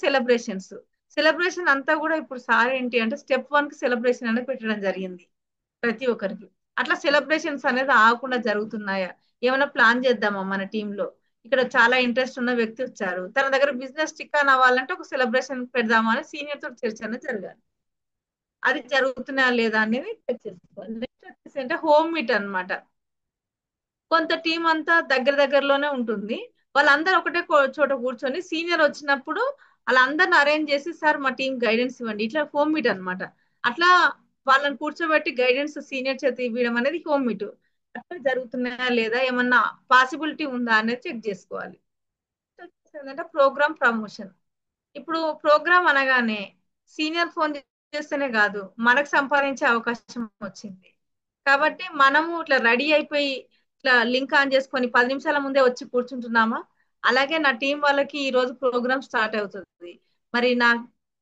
Speaker 2: సెలబ్రేషన్ అంతా కూడా ఇప్పుడు సార్ ఏంటి అంటే స్టెప్ 1 కి సెలబ్రేషన్ అనేది పెట్టడం జరిగింది ప్రతి ఒక్కరికి. అట్లా సెలబ్రేషన్స్ అనేది ఆగకుండా జరుగుతున్నాయా, ఏమైనా ప్లాన్ చేద్దామా మన టీంలో. ఇక్కడ చాలా ఇంట్రెస్ట్ ఉన్న వ్యక్తి వచ్చారు, తన దగ్గర బిజినెస్ స్టిక్ ఆన్ అవ్వాలంటే ఒక సెలబ్రేషన్ పెడదామా అని సీనియర్ తో చర్చ అనేది జరగాలి. అది జరుగుతున్నాయా లేదా అనేది చెక్ చేసుకోవాలి. నెక్స్ట్ వచ్చేసి అంటే హోమ్ మీట్ అన్నమాట. కొంత టీం అంతా దగ్గరలోనే ఉంటుంది, వాళ్ళందరూ ఒకటే చోట కూర్చొని సీనియర్ వచ్చినప్పుడు వాళ్ళందరిని అరేంజ్ చేసి, సార్ మా టీం గైడెన్స్ ఇవ్వండి, ఇట్లా హోమ్ మీట్ అన్నమాట. అట్లా వాళ్ళని కూర్చోబెట్టి గైడెన్స్ సీనియర్ చేతి ఇవ్వడం అనేది హోమ్ మీట్. అట్లా జరుగుతున్నాయా లేదా, ఏమన్నా పాసిబిలిటీ ఉందా అనేది చెక్ చేసుకోవాలి. ఏంటంటే ప్రోగ్రామ్ ప్రమోషన్. ఇప్పుడు ప్రోగ్రామ్ అనగానే సీనియర్ ఫోన్ చేస్తేనే కాదు, మనకు సంపాదించే అవకాశం వచ్చింది కాబట్టి మనము ఇట్లా రెడీ అయిపోయి ఇట్లా లింక్ ఆన్ చేసుకొని 10 నిమిషాల ముందే వచ్చి కూర్చుంటున్నామా. అలాగే నా టీం వాళ్ళకి ఈ రోజు ప్రోగ్రామ్ స్టార్ట్ అవుతుంది, మరి నా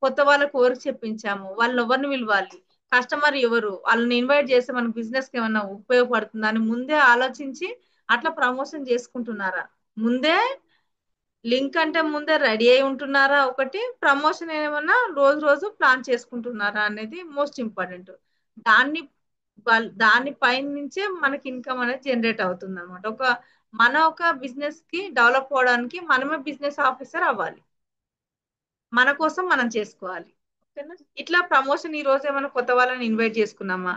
Speaker 2: కొత్త వాళ్ళకు ఎవరికి చెప్పించాము, వాళ్ళు ఎవరిని పిలవాలి, కస్టమర్ ఎవరు, వాళ్ళని ఇన్వైట్ చేస్తే మన బిజినెస్ కి ఏమన్నా ఉపయోగపడుతుందా అని ముందే ఆలోచించి అట్లా ప్రమోషన్ చేసుకుంటున్నారా, ముందే లింక్ అంటే ముందే రెడీ అయి ఉంటున్నారా, ఒకటి ప్రమోషన్ ఏమన్నా రోజు ప్లాన్ చేసుకుంటున్నారా అనేది మోస్ట్ ఇంపార్టెంట్. దాన్ని దాని పైన నుంచే మనకి ఇన్కమ్ అనేది జనరేట్ అవుతుంది అనమాట. ఒక బిజినెస్ కి డెవలప్ అవడానికి మనమే బిజినెస్ ఆఫీసర్ అవ్వాలి, మన కోసం మనం చేసుకోవాలి. ఓకేనా. ఇట్లా ప్రమోషన్ ఈ రోజు ఏమైనా కొత్త వాళ్ళని ఇన్వైట్ చేసుకున్నామా,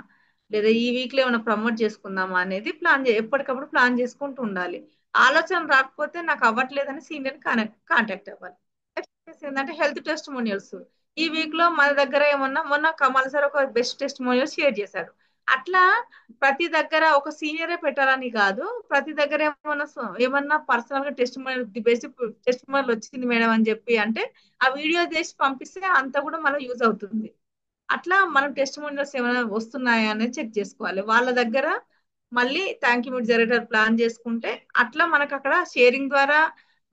Speaker 2: లేదా ఈ వీక్ లో ఏమైనా ప్రమోట్ చేసుకుందామా అనేది ఎప్పటికప్పుడు ప్లాన్ చేసుకుంటూ ఉండాలి. ఆలోచన రాకపోతే నాకు అవ్వట్లేదని సీనియర్ కాంటాక్ట్ అవ్వాలి. ఏంటంటే హెల్త్ టెస్ట్ మోనియల్స్. ఈ వీక్ లో మన దగ్గర మొన్న కమల్ సార్ ఒక బెస్ట్ టెస్ట్ మోనియల్ షేర్ చేశారు. అట్లా ప్రతి దగ్గర ఒక సీనియరే పెట్టాలని కాదు, ప్రతి దగ్గర ఏమన్నా పర్సనల్ గా టెస్ట్ మోనియల్, ది బెస్ట్ టెస్ట్ మోనియల్ వచ్చింది మేడం అని చెప్పి అంటే ఆ వీడియో చేసి పంపిస్తే అంతా కూడా మనకు యూజ్ అవుతుంది. అట్లా మనం టెస్ట్ మోనియల్స్ ఏమైనా వస్తున్నాయా అనేది చెక్ చేసుకోవాలి. వాళ్ళ దగ్గర మళ్ళీ థ్యాంక్ యూ మీట్ జరిగేటట్టు ప్లాన్ చేసుకుంటే అట్లా మనకు అక్కడ షేరింగ్ ద్వారా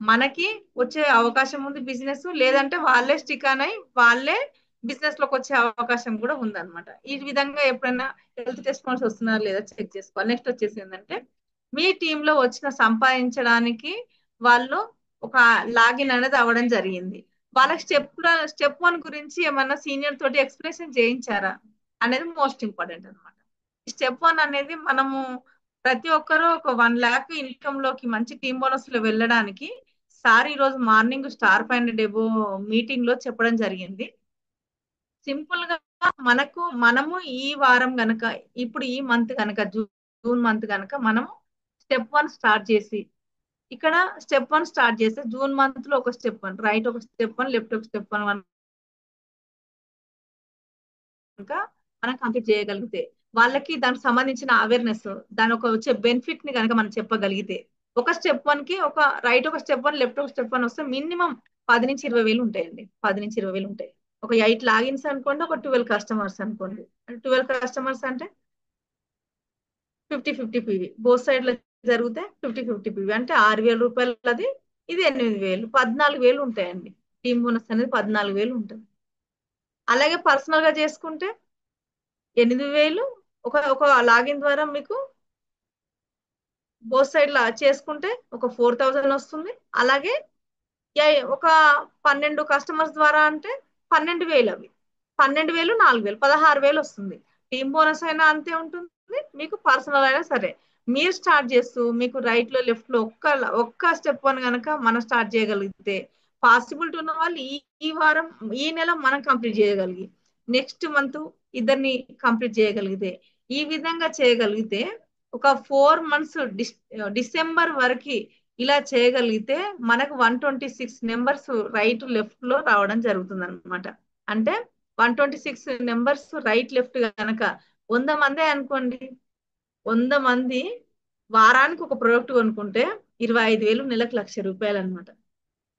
Speaker 2: మనకి వచ్చే అవకాశం ఉంది బిజినెస్, లేదంటే వాళ్ళే స్టిక్ అయి వాళ్ళే బిజినెస్ లోకి వచ్చే అవకాశం కూడా ఉందన్నమాట. ఈ విధంగా ఎప్పుడైనా హెల్త్ టెస్ట్ మోనియల్స్ వస్తున్నారా లేదా చెక్ చేసుకోవాలి. నెక్స్ట్ వచ్చేసి ఏంటంటే మీ టీంలో వచ్చిన సంపాదించడానికి వాళ్ళు ఒక లాగిన్ అనేది అవ్వడం జరిగింది, వాళ్ళకి స్టెప్ 1 గురించి ఏమన్నా సీనియర్ తోటి ఎక్స్ప్లెనేషన్ చేయించారా అనేది మోస్ట్ ఇంపార్టెంట్ అనమాట. స్టెప్ 1 అనేది మనము ప్రతి ఒక్కరూ ఒక 1 lakh ఇన్కమ్ లోకి మంచి టీమ్ బోనస్ లో వెళ్ళడానికి సార్ ఈ రోజు మార్నింగ్ స్టార్ ఫైండ్ డెబో మీటింగ్ లో చెప్పడం జరిగింది. సింపుల్ గా మనము ఈ వారం గనక, ఇప్పుడు ఈ మంత్ గనక, జూన్ మంత్ గనక మనము స్టెప్ 1 స్టార్ట్ చేసి, ఇక్కడ స్టెప్ 1 స్టార్ట్ చేస్తే జూన్ మంత్ లో ఒక స్టెప్ 1 రైట్, ఒక స్టెప్ 1 లెఫ్ట్, ఒక స్టెప్ 1 మనం కంప్లీట్ చేయగలిగితే, వాళ్ళకి దానికి సంబంధించిన అవేర్నెస్, దాని ఒక వచ్చే బెనిఫిట్ ని కనుక మనం చెప్పగలిగితే, ఒక స్టెప్ 1 కి ఒక రైట్, ఒక స్టెప్ 1 లెఫ్ట్, ఒక స్టెప్ 1 వస్తే మినిమం 10 నుంచి 20 వేలు ఉంటాయండి. 10 నుంచి 20 వేలు ఉంటాయి. ఒక 8 లాగిన్స్ అనుకోండి, ఒక 12 కస్టమర్స్ అనుకోండి. 12 కస్టమర్స్ అంటే 50-50 పీవీ బోత్ సైడ్ లో జరిగితే 50-50 పీవీ అంటే 6,000 రూపాయలు, అది ఇది 8,000, 14,000 ఉంటాయండి. టీమ్ బోనస్ అనేది 14,000 ఉంటుంది. అలాగే పర్సనల్ గా చేసుకుంటే 8,000 ఒక లాగిన్ ద్వారా మీకు బోత్ సైడ్ లా చేసుకుంటే ఒక 4,000 వస్తుంది. అలాగే ఒక 12 కస్టమర్స్ ద్వారా అంటే 12,000, అవి 12,000 4,000 16,000 వస్తుంది. టీమ్ బోనస్ అయినా అంతే ఉంటుంది, మీకు పర్సనల్ అయినా సరే. మీరు స్టార్ట్ చేస్తూ మీకు రైట్ లో లెఫ్ట్ లో ఒక్క స్టెప్ 1 కనుక మనం స్టార్ట్ చేయగలిగితే, పాసిబిలిటీ ఉన్న వాళ్ళు ఈ వారం ఈ నెల మనం కంప్లీట్ చేయగలిగి నెక్స్ట్ మంత్ ఇద్దరిని కంప్లీట్ చేయగలిగితే, ఈ విధంగా చేయగలిగితే ఒక 4 months డిసెంబర్ వరకు ఇలా చేయగలిగితే మనకు 126 నెంబర్స్ రైట్ లెఫ్ట్ లో రావడం జరుగుతుంది అనమాట. అంటే 126 నెంబర్స్ రైట్ లెఫ్ట్ గనక 100 మందే అనుకోండి, 100 మంది వారానికి ఒక ప్రోడక్ట్ కొనుక్కుంటే 25,000 నెలకు ₹1,00,000 అనమాట.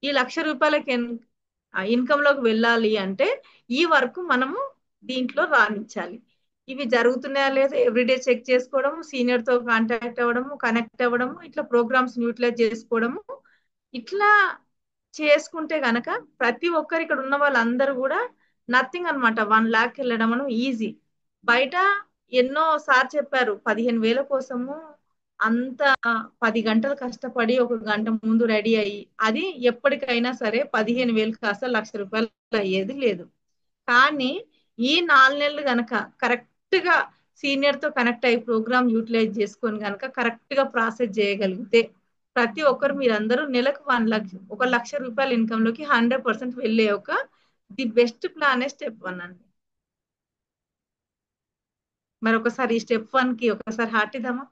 Speaker 2: ఈ ₹1,00,000 ఇన్కమ్ లోకి వెళ్ళాలి అంటే ఈ వర్క్ మనము దీంట్లో రాణించాలి. ఇవి జరుగుతున్నాయా లేదా ఎవ్రీడే చెక్ చేసుకోవడము, సీనియర్ తో కాంటాక్ట్ అవ్వడము, కనెక్ట్ అవ్వడము, ఇట్లా ప్రోగ్రామ్స్ యూటిలైజ్ చేసుకోవడము, ఇట్లా చేసుకుంటే గనక ప్రతి ఒక్కరు ఇక్కడ ఉన్న వాళ్ళందరూ కూడా నథింగ్ అనమాట. 1 lakh వెళ్ళడం మనం ఈజీ. బయట ఎన్నో సార్ చెప్పారు 15,000 కోసము అంత 10 గంటలు కష్టపడి 1 గంట ముందు రెడీ అయ్యి, అది ఎప్పటికైనా సరే 15,000 కాస్త ₹1,00,000 అయ్యేది లేదు. కానీ ఈ 4 నెలలు గనక కరెక్ట్ గా సీనియర్ తో కనెక్ట్ అయ్యి ప్రోగ్రామ్ యూటిలైజ్ చేసుకొని గనక కరెక్ట్ గా ప్రాసెస్ చేయగలిగితే ప్రతి ఒక్కరు మీరందరూ నెలకు ₹1,00,000 ఇన్కమ్ లోకి 100% వెళ్ళే ది బెస్ట్ ప్లాన్ స్టెప్ 1 అండి. మరి ఒకసారి ఈ స్టెప్ 1 కి ఒకసారి హార్ట్ ఇద్దామా?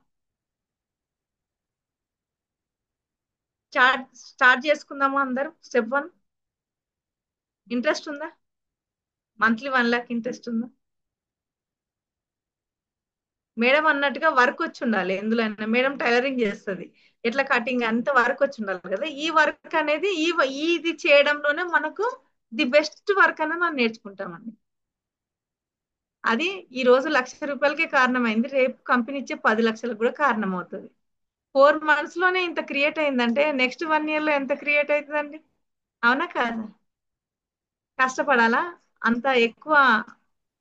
Speaker 2: స్టార్ట్ చేసుకుందామా అందరూ? స్టెప్ 1 ఇంట్రెస్ట్ ఉందా? మంత్లీ 1 lakh ఇంట్రెస్ట్ ఉందా? మేడం అన్నట్టుగా వర్క్ వచ్చి ఉండాలి. ఎందులో మేడం టైలరింగ్ చేస్తుంది, ఎట్లా కటింగ్ అంత వర్క్ వచ్చి ఉండాలి కదా. ఈ వర్క్ అనేది ఇది చేయడంలోనే మనకు ది బెస్ట్ వర్క్ అనేది మనం నేర్చుకుంటామండి. అది ఈ రోజు ₹1,00,000కే కారణమైంది, రేపు కంపెనీ ఇచ్చే 10 లక్షలకు కూడా కారణం అవుతుంది. 4 months లోనే ఇంత క్రియేట్ అయిందంటే నెక్స్ట్ 1 year లో ఎంత క్రియేట్ అవుతుందండి? అవునా కాదా? కష్టపడాలా? అంత ఎక్కువ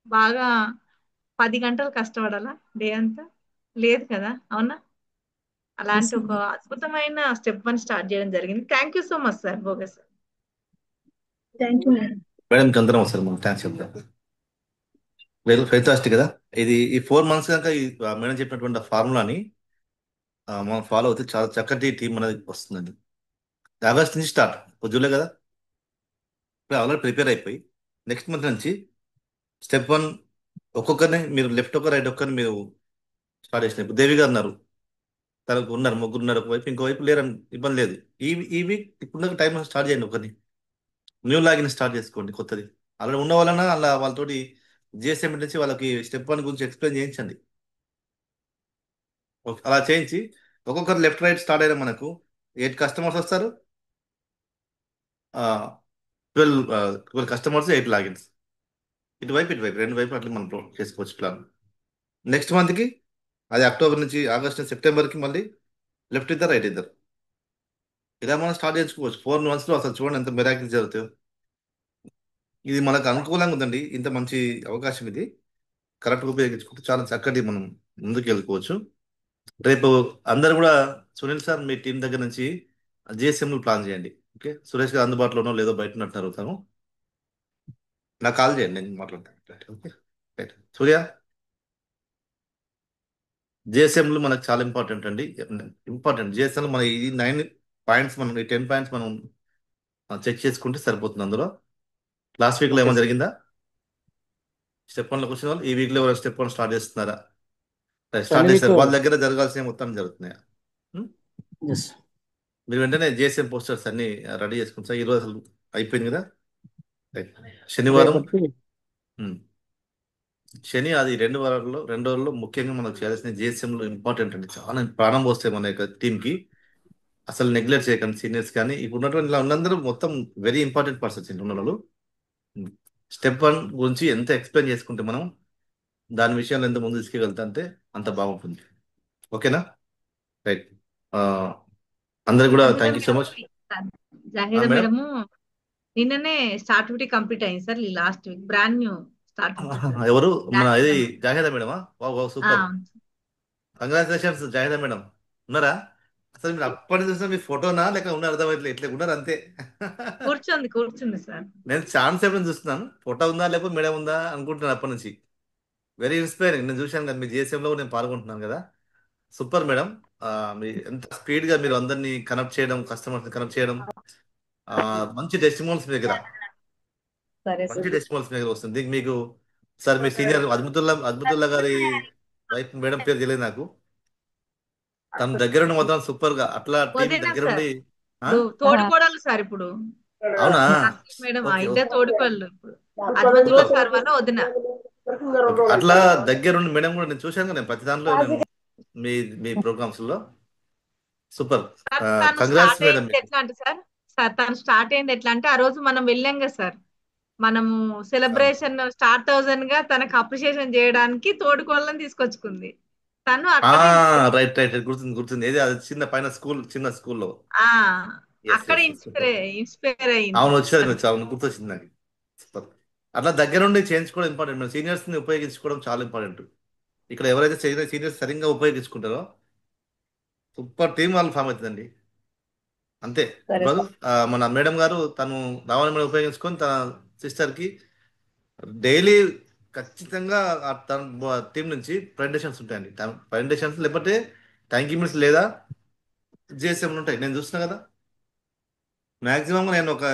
Speaker 2: బాగా 10 గంటలు కష్టపడాలా డే అంతా? లేదు కదా, అవునా? అలాంటి ఒక అద్భుతమైన స్టెప్ 1 స్టార్ట్ చేయడం జరిగింది. Thank you so much sir, Bhoge sir.
Speaker 4: Thank you madam.
Speaker 9: Madam అందరం వస్తారు, మనం థ్యాంక్స్ చెప్తాం. వెరీ ఫెంటాస్టిక్ కదా ఇది. ఈ 4 months కనుక ఈ మేడం చెప్పినటువంటి ఫార్ములాని మనం ఫాలో అవుతే చాలా చక్కటి టీం అనేది వస్తుందండి. ఆగస్ట్ నుంచి స్టార్ట్, జూలై కదా, ఇప్పుడు ఆల్రెడీ ప్రిపేర్ అయిపోయి నెక్స్ట్ మంత్ నుంచి స్టెప్ 1 ఒక్కొక్కరిని మీరు లెఫ్ట్ ఒక రైట్ ఒక్కరిని మీరు స్టార్ట్ చేసిన. ఇప్పుడు దేవి గారు ఉన్నారు, తనకు ఉన్నారు, ముగ్గురు ఉన్నారు ఒకవైపు, ఇంకోవైపు లేరని ఇబ్బంది లేదు. ఈ వీక్ ఇప్పుడు టైం స్టార్ట్ చేయండి, ఒకరిని న్యూ లాగిన్ స్టార్ట్ చేసుకోండి కొత్తది. ఆల్రెడీ ఉన్న వాళ్ళన అలా వాళ్ళతోటి జిఎస్ఎం నుంచి వాళ్ళకి స్టెప్ 1 గురించి ఎక్స్ప్లెయిన్ చేయించండి. అలా చేయించి ఒక్కొక్కరు లెఫ్ట్ రైట్ స్టార్ట్ అయినా మనకు 8 కస్టమర్స్ వస్తారు, 12 కస్టమర్స్, 8 లాగిన్స్. ఇటువైపు రెండు వైపు అట్లా మనం చేసుకోవచ్చు ప్లాన్. నెక్స్ట్ మంత్కి అది అక్టోబర్ నుంచి ఆగస్ట్ నుంచి సెప్టెంబర్కి మళ్ళీ లెఫ్ట్ ఇద్దరు రైట్ ఇద్దరు, ఇలా మనం స్టార్ట్ చేసుకోవచ్చు. 4 monthsలో అసలు చూడండి ఎంత మిరాకిల్ జరుగుతాయో. ఇది మనకు అనుకూలంగా ఉందండి, ఇంత మంచి అవకాశం ఇది. కరెక్ట్గా ఉపయోగించుకుంటే చాలా చక్కటి మనం ముందుకు వెళ్ళుకోవచ్చు. రేపు అందరు కూడా సునీల్ సార్ మీ టీం దగ్గర నుంచి జిఎస్ఎంలు ప్లాన్ చేయండి. ఓకే, సురేష్ గారు అందుబాటులోనో లేదో బయట ఉన్నట్టు అడుగుతాను, నాకు కాల్ చేయండి, నేను మాట్లాడతాను. Okay right. సూర్య, జిఎస్ఎంలు మనకు చాలా ఇంపార్టెంట్ అండి. ఇంపార్టెంట్ జిఎస్ఎంలు మన ఈ 9 పాయింట్స్ మనం ఈ 10 పాయింట్స్ మనం చెక్ చేసుకుంటే సరిపోతుంది. అందులో లాస్ట్ వీక్లో ఏమైనా జరిగిందా? స్టెప్ 1లోకి వచ్చిన వాళ్ళు ఈ వీక్లో ఎవరైనా స్టెప్ 1 స్టార్ట్ చేస్తున్నారా? స్టార్ట్ చేస్తారు, వాళ్ళ దగ్గర జరగాల్సిన మొత్తం జరుగుతున్నాయా? మీరు వెంటనే జిఎస్ఎం పోస్టర్స్ అన్ని రెడీ చేసుకుంటా. ఈ రోజు అసలు అయిపోయింది కదా. శనివారం శని అది 2 రోజుల్లో ముఖ్యంగా మనకు చేయాల్సిన జిఎస్ఎంలో ఇంపార్టెంట్ అండి. చాలా ప్రాణం పోస్తాయి మన యొక్క టీంకి. అసలు నెగ్లెక్ట్ చేయకండి, సీనియర్స్ కానీ ఇప్పుడు ఉన్నటువంటి ఇలా ఉన్నందరూ మొత్తం వెరీ ఇంపార్టెంట్ పర్సన్స్ ఉన్న వాళ్ళు. స్టెప్ 1 గురించి ఎంత ఎక్స్ప్లెయిన్ చేసుకుంటే మనం దాని విషయాలు ఎంత ముందు తీసుకెళ్తా అంటే అంత బాగుంటుంది. ఓకేనా? రైట్. అందరికి కూడా thank you so much.
Speaker 2: Zahida madam నిన్ననే స్టార్ట్ కంప్లీట్ అయింది sir, last week brand new start.
Speaker 9: ఎవరు మన ఇది జాహీదా మేడమా? Super, congratulations Zahida madam. ఉన్నారా? అసలు మీరు అప్పటి చూసిన మీ ఫోటోనా లేక ఉన్న అర్థమైతే ఇట్లా ఉన్నారు అంతే.
Speaker 2: కూర్చుంది సార్. నేను
Speaker 9: ఛాన్స్ ఎప్పుడు చూస్తున్నాను, ఫోటో ఉందా లేకపోతే మేడం ఉందా అనుకుంటున్నాను అప్పటి నుంచి. Very inspiring. నేను చూశాను కదా మీ జిఎస్ఎంలో నేను పాల్గొంటున్నాను కదా. Super madam. మీ ఎంత స్పీడ్ గా మీరు అందరినీ కనెక్ట్ చేయడం, కస్టమర్స్ కనెక్ట్ చేయడం, మంచి టెస్టిమోనియల్స్ మీ దగ్గర, మంచి టెస్టిమోనియల్స్ మీ దగ్గర వస్తుంది. మీకు సార్ మీ సీనియర్ అద్భుతుల్లా గారి వైఫ్ మేడం పేరు తెలియదు నాకు. తన దగ్గరుండి మొత్తం సూపర్ గా అట్లా టీం
Speaker 2: వదినా సార్
Speaker 9: దగ్గరుండి. ఆ?
Speaker 2: ఇప్పుడు తోడుకోడలు సార్ ఇప్పుడు
Speaker 9: అవునా?
Speaker 2: మేడం
Speaker 9: ఓకే
Speaker 2: ఇద్దరు
Speaker 9: ఓకే
Speaker 2: తోడుకోళ్ళు ఇప్పుడు అద్భుతుల
Speaker 9: ఓకే
Speaker 2: సార్ వల్ల వదిన.
Speaker 9: ఓకే. అట్లా దగ్గరుండి మేడం కూడా నేను చూశాను కదా, నేను ప్రతి దాంట్లో నేను మీ మీ ప్రోగ్రామ్స్ లో సూపర్.
Speaker 2: సార్ తను
Speaker 9: కంగ్రాట్స్
Speaker 2: స్టార్ట్
Speaker 9: మేడం
Speaker 2: అయింది
Speaker 9: మీకు.
Speaker 2: ఎట్లా అంటే సార్ సార్ తను స్టార్ట్ అయింది ఎట్లా అంటే ఆ రోజు మనం వెళ్ళాం కదా సార్, మనము
Speaker 9: అవును.
Speaker 2: సెలబ్రేషన్ స్టార్ట్ గా తనకు అప్రిషియేషన్ చేయడానికి తోడుకోళ్ళని తీసుకొచ్చుకుంది. తను
Speaker 9: ఆ
Speaker 2: అక్కడే
Speaker 9: రైట్ రైట్ గుర్తుంది గుర్తుంది. ఏది అది చిన్న పైన చిన్న స్కూల్లో.
Speaker 2: ఆ
Speaker 9: ఎస్
Speaker 2: అక్కడే
Speaker 9: ఎస్ సూపర్.
Speaker 2: ఇన్స్పైర్ అయింది
Speaker 9: అవును వచ్చేది
Speaker 2: తను.
Speaker 9: వచ్చి అవును గుర్తొచ్చింది నాకు. సూపర్. అట్లా దగ్గరుండి చేయించుకోవడం ఇంపార్టెంట్. మన సీనియర్స్ ని ఉపయోగించుకోవడం చాలా ఇంపార్టెంట్. ఇక్కడ ఎవరైతే సీనియర్స్ సరిగ్గా ఉపయోగించుకుంటారో సూపర్ టీం వాళ్ళు ఫామ్ అవుతుందండి. అంతే.
Speaker 4: సరే
Speaker 9: ఇప్పుడు
Speaker 4: సార్.
Speaker 9: మన మేడం గారు తను రావాలని మేడం ఉపయోగించుకొని తన సిస్టర్ కి డైలీ ఖచ్చితంగా తన టీం నుంచి ప్రజెంటేషన్స్ ఉంటాయండి. ప్రజెంటేషన్స్ లేకపోతే థ్యాంక్ యూ మీన్స్ లేదా జిఎస్ఎం ఉంటాయి. నేను చూస్తున్నా కదా, మాక్సిమం నేను ఒక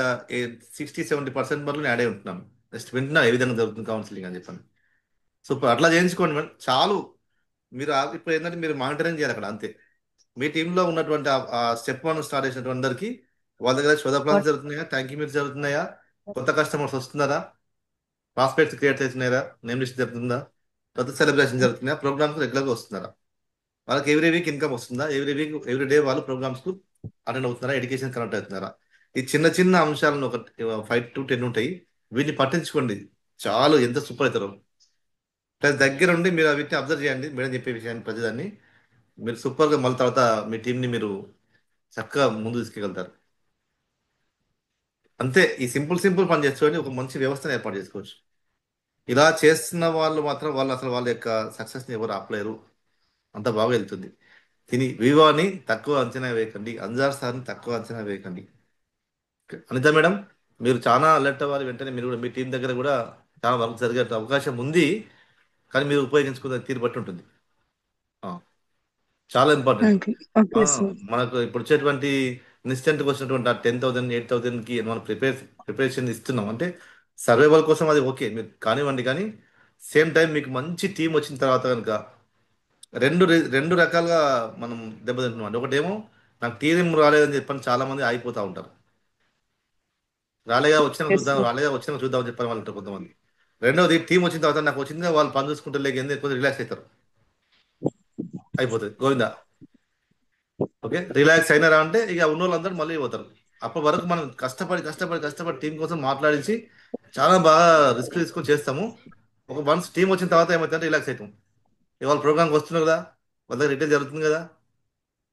Speaker 9: 60-70% వరకు యాడ్ అయి ఉంటున్నాను. జస్ట్ వింటున్నా ఏ విధంగా జరుగుతుంది కౌన్సిలింగ్ అని చెప్పాను. సూపర్. అట్లా చేయించుకోండి మేడం చాలు. మీరు ఇప్పుడు ఏంటంటే మీరు మానిటరింగ్ చేయాలి అక్కడ అంతే. మీ టీంలో ఉన్నటువంటి ఆ స్టెప్ 1 స్టార్ట్ చేసినటువంటి అందరికీ వాళ్ళ దగ్గర శోధ ప్లాన్స్ జరుగుతున్నాయా, థ్యాంక్ యూ మీరు జరుగుతున్నాయా, కొత్త కస్టమర్స్ వస్తున్నారా, ప్రాస్పెక్ట్స్ క్రియేట్ చేస్తున్నారా, నేమ్ లిస్ట్ జరుగుతుందా, కొత్త సెలబ్రేషన్ జరుగుతున్నాయా, ప్రోగ్రామ్స్ రెగ్యులర్గా వస్తున్నారా, వాళ్ళకి ఎవ్రీ వీక్ ఇన్కమ్ వస్తుందా, ఎవ్రీ డే వాళ్ళు ప్రోగ్రామ్స్ కు అటెండ్ అవుతున్నారా, ఎడ్యుకేషన్ కనెక్ట్ అవుతున్నారా. ఈ చిన్న చిన్న అంశాలను ఒక 5 to 10 ఉంటాయి. వీటిని పట్టించుకోండి చాలు, ఎంత సూపర్ అవుతారో. ప్లస్ దగ్గర ఉండి మీరు వీటిని అబ్జర్వ్ చేయండి మేడం చెప్పే విషయాన్ని ప్రతిదాన్ని. మీరు సూపర్గా మళ్ళీ తర్వాత మీ టీంని మీరు చక్కగా ముందు తీసుకెళ్తారు. అంతే. ఈ సింపుల్ సింపుల్ పని చేసుకొని ఒక మంచి వ్యవస్థను ఏర్పాటు చేసుకోవచ్చు. ఇలా చేస్తున్న వాళ్ళు మాత్రం వాళ్ళు అసలు వాళ్ళ యొక్క సక్సెస్ని ఎవరు ఆపలేరు. అంత బాగా వెళ్తుంది. వివాని తక్కువ అంచనా వేయకండి, అంజార్ సార్ని తక్కువ అంచనా వేయకండి. అనిత మేడం మీరు చాలా అలర్ట్ అవ్వాలి. వెంటనే మీరు కూడా మీ టీం దగ్గర కూడా చాలా వర్క్ జరిగే అవకాశం ఉంది. కానీ మీరు ఉపయోగించుకునే తీరు బట్టి ఉంటుంది. ఆ, చాలా ఇంపార్టెంట్.
Speaker 10: Okay okay sir.
Speaker 9: మనకు ఇప్పుడు వచ్చేటువంటి ఇన్స్టెంట్గా వచ్చినటువంటి ఆ 10,000 8,000కి మనం ప్రిపరేషన్ ఇస్తున్నాం అంటే సర్వైవల్ కోసం అది ఓకే మీరు కానివ్వండి. కానీ సేమ్ టైం మీకు మంచి టీం వచ్చిన తర్వాత కనుక రెండు రకాలుగా మనం దెబ్బతింటున్నాం అండి. ఒకటేమో నాకు టీం రాలేదని చెప్పని చాలా మంది ఆగిపోతూ ఉంటారు.
Speaker 10: Yes sir.
Speaker 9: రాలేగా వచ్చినా చూద్దాం అని చెప్పని వాళ్ళు ఉంటారు కొంతమంది. రెండవది టీం వచ్చిన తర్వాత నాకు వచ్చిందిగా వాళ్ళు పని చూసుకుంటే లేక కొంచెం రిలాక్స్ అవుతారు, అయిపోతుంది గోవిందా. ఓకే రిలాక్స్ అయినారా అంటే ఇక ఉన్న వాళ్ళందరూ మళ్ళీ పోతారు. అప్పటి వరకు మనం కష్టపడి టీం కోసం మాట్లాడించి చాలా బాగా రిస్క్ తీసుకొని చేస్తాము. ఒక వన్స్ టీం వచ్చిన తర్వాత ఏమవుతుందంటే రిలాక్స్ అవుతాం. ఇవాళ ప్రోగ్రామ్కి వస్తున్నారు కదా, వాళ్ళ దగ్గర రిటైల్ జరుగుతుంది కదా,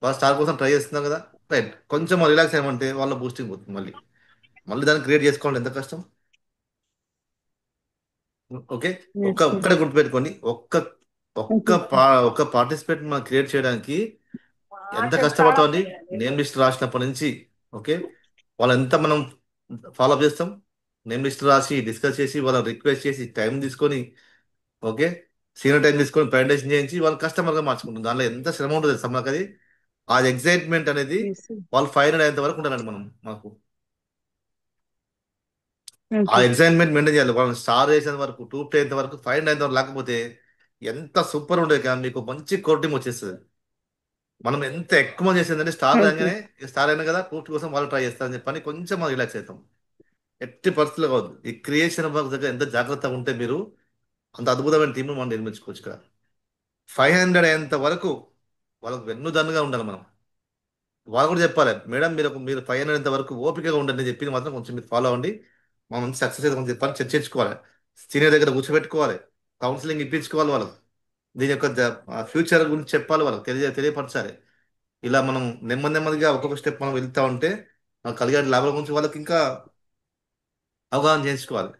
Speaker 9: వాళ్ళు స్టార్ కోసం ట్రై చేస్తున్నారు కదా, రైట్ కొంచెం రిలాక్స్ అయ్యమంటే వాళ్ళ బూస్టింగ్ పోతుంది. మళ్ళీ మళ్ళీ దాన్ని క్రియేట్ చేసుకోవాలి ఎంత కష్టం. Okay
Speaker 10: yes sir.
Speaker 9: ఒక్కడే గుర్తుపెట్టుకోండి, ఒక్క ఒక్క
Speaker 10: ఓకే సార్.
Speaker 9: ఒక్క పార్టిసిపేట్ మనం క్రియేట్ చేయడానికి ఎంత కష్టపడతామండి. నేమ్ లిస్ట్ రాసినప్పటి నుంచి ఓకే వాళ్ళు ఎంత మనం ఫాలో అప్ చేస్తాం. నేమ్ లిస్ట్ రాసి డిస్కస్ చేసి వాళ్ళని రిక్వెస్ట్ చేసి టైం తీసుకొని ఓకే సీనియర్ టైం తీసుకొని ప్రజెంటేషన్ చేయించి వాళ్ళు కస్టమర్గా మార్చుకుంటుంది. దానిలో ఎంత శ్రమ ఉంటుంది తెలుసా మనకు. అది ఆ ఎగ్జైట్మెంట్ అనేది
Speaker 10: ఎస్ సార్.
Speaker 9: వాళ్ళు 500 అయ్యేంత వరకు ఉండాలండి మాకు ఆ
Speaker 10: ఓకే
Speaker 9: ఎగ్జైట్మెంట్ మెయింటైన్ చేయాలి. వాళ్ళని స్టార్ వేసేంత వరకు 2 అయ్యేంత వరకు 500 అయ్యేంత వరకు లేకపోతే ఎంత సూపర్ ఉండేది కానీ మీకు మంచి కోటింగ్ వచ్చేస్తుంది. మనం ఎంత ఎక్కువ మంది చేసేదంటే స్టార్
Speaker 10: ఓకే
Speaker 9: రాగానే స్టార్ అయినా కదా పూర్తి కోసం వాళ్ళు ట్రై చేస్తారని చెప్పని కొంచెం మనం రిలాక్స్ అవుతాం. ఎట్టి పరిస్థితులు కావద్దు. ఈ క్రియేషన్ వర్క్ దగ్గర ఎంత జాగ్రత్తగా ఉంటే మీరు అంత అద్భుతమైన టీంను మనం నిర్మించుకోవచ్చు. ఇక్కడ 500 అయ్యేంత వరకు వాళ్ళకు వెన్నుదన్నుగా ఉండాలి మనం. వాళ్ళు కూడా చెప్పాలి మేడం మీరు 500 అయ్యేంత వరకు ఓపికగా ఉండండి అని చెప్పింది మాత్రం కొంచెం మీరు ఫాలో అవ్వండి. మనం సక్సెస్ అయితే చెప్పాలి, చర్చించుకోవాలి, సీనియర్ దగ్గర కూర్చోబెట్టుకోవాలి, కౌన్సిలింగ్ ఇప్పించుకోవాలి, వాళ్ళకు దీని యొక్క ఫ్యూచర్ గురించి చెప్పాలి, వాళ్ళకి తెలియపరచాలి. ఇలా మనం నెమ్మదిగా ఒక్కొక్క స్టెప్ మనం వెళ్తా ఉంటే మనకు కలిగే లాభాల గురించి వాళ్ళకి ఇంకా అవగాహన చేసుకోవాలి.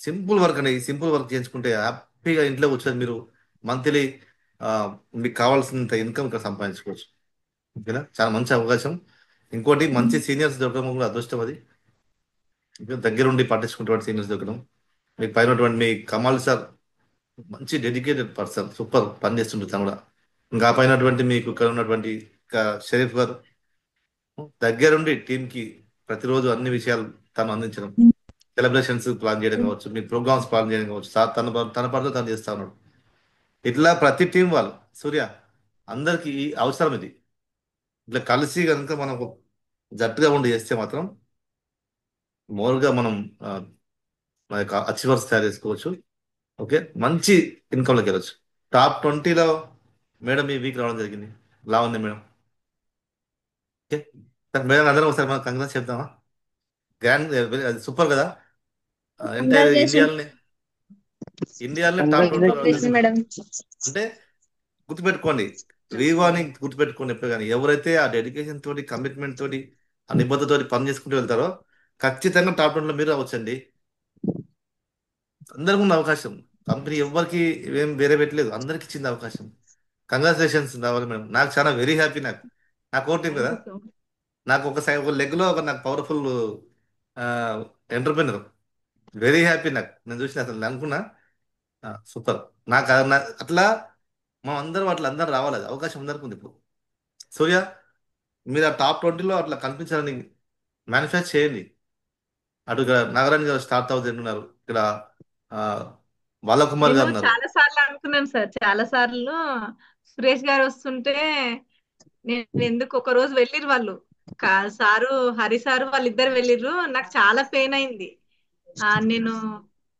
Speaker 9: సింపుల్ వర్క్ అండి. ఈ సింపుల్ వర్క్ చేసుకుంటే హ్యాపీగా ఇంట్లో కూర్చొని మీరు మంత్లీ మీకు కావాల్సినంత ఇన్కమ్ ఇక్కడ సంపాదించుకోవచ్చు. ఓకేనా, చాలా మంచి అవకాశం. ఇంకోటి మంచి సీనియర్స్ దొరకడం కూడా అదృష్టం. అది ఇంకా దగ్గరుండి పట్టించుకున్నటువంటి సీనియర్స్ దొరకడం. మీకు పైన మీ కమాల్ సార్ మంచి డెడికేటెడ్ పర్సన్, సూపర్ పని చేస్తుంటారు తను కూడా. ఇంకా పైనటువంటి మీకు ఇక్కడ ఉన్నటువంటి షరీఫ్ గారు దగ్గరుండి టీంకి ప్రతిరోజు అన్ని విషయాలు తను అందించడం సెలబ్రేషన్స్ ప్లాన్ చేయడం కావచ్చు, మీ ప్రోగ్రామ్స్ ప్లాన్ చేయడం కావచ్చు. సార్ తన పనితో తను చేస్తా ఉన్నాడు. ఇట్లా ప్రతి టీం వాళ్ళు సూర్య అందరికి అవసరం ఇది. ఇట్లా కలిసి కనుక మనం ఒక జట్టుగా ఉండి చేస్తే మాత్రం మోర్గా మనం మన యొక్క అచీవర్స్ తయారు చేసుకోవచ్చు. ఓకే, మంచి ఇన్కమ్లోకి వెళ్ళచ్చు. టాప్ 20లో మేడం ఈ వీక్ రావడం జరిగింది. ఎలా ఉంది మేడం? ఓకే మేడం, అందరం ఒకసారి మనం కంగ్రాట్స్ చెప్తామా? గ్రాండ్, సూపర్ కదా. ఎంటైర్ ఇండియాలోనే టాప్ 20 రావడం
Speaker 4: కంగ్రాచులేషన్
Speaker 9: జరిగింది.
Speaker 4: మేడం.
Speaker 9: అంటే గుర్తుపెట్టుకోండి, వివాని గుర్తుపెట్టుకోండి ఎప్పుడు కానీ. ఎవరైతే ఆ డెడికేషన్ తోటి, కమిట్మెంట్ తోటి, ఆ నిబద్ధతోటి పని చేసుకుంటూ వెళ్తారో ఖచ్చితంగా టాప్ 20లో మీరు రావచ్చండి. అందరికి ఉన్న అవకాశం. కంపెనీ ఎవరికి ఏం వేరే పెట్టలేదు, అందరికి ఇచ్చింది అవకాశం. కంగ్రాచులేషన్స్ రావాలి మేడం. నాకు చాలా వెరీ హ్యాపీ. నాకు ఓ టీం కదా,
Speaker 2: థ్యాంక్ యూ సో మచ్.
Speaker 9: నాకు ఒక లెగ్ లో ఒక నాకు పవర్ఫుల్ ఎంటర్ప్రినర్. Very happy. నేను చూసిన అసలు నేను అనుకున్నా సూపర్. అట్లా మనం అందరూ రావాలి. అది అవకాశం అందరికి ఉంది ఇప్పుడు. సూర్య, మీరు ఆ టాప్ 20లో అట్లా కనిపించాలని మేనిఫెస్ట్ చేయండి. అటు ఇక్కడ నాగరాణి గారు స్టార్ 1000 ఉన్నారు, ఇక్కడ ఆ, బాలకుమార్
Speaker 2: నేను
Speaker 9: గారు ఉన్నారు.
Speaker 2: చాలా సార్లు అనుకున్నాను సార్, చాలా సార్లు సురేష్ గారు వస్తుంటే నేను ఎందుకు ఒక రోజు వెళ్ళిరు వాళ్ళు, సారు హరి సారు వాళ్ళిద్దరు వెళ్ళిర్రు. నాకు చాలా పెయిన్ అయింది. నేను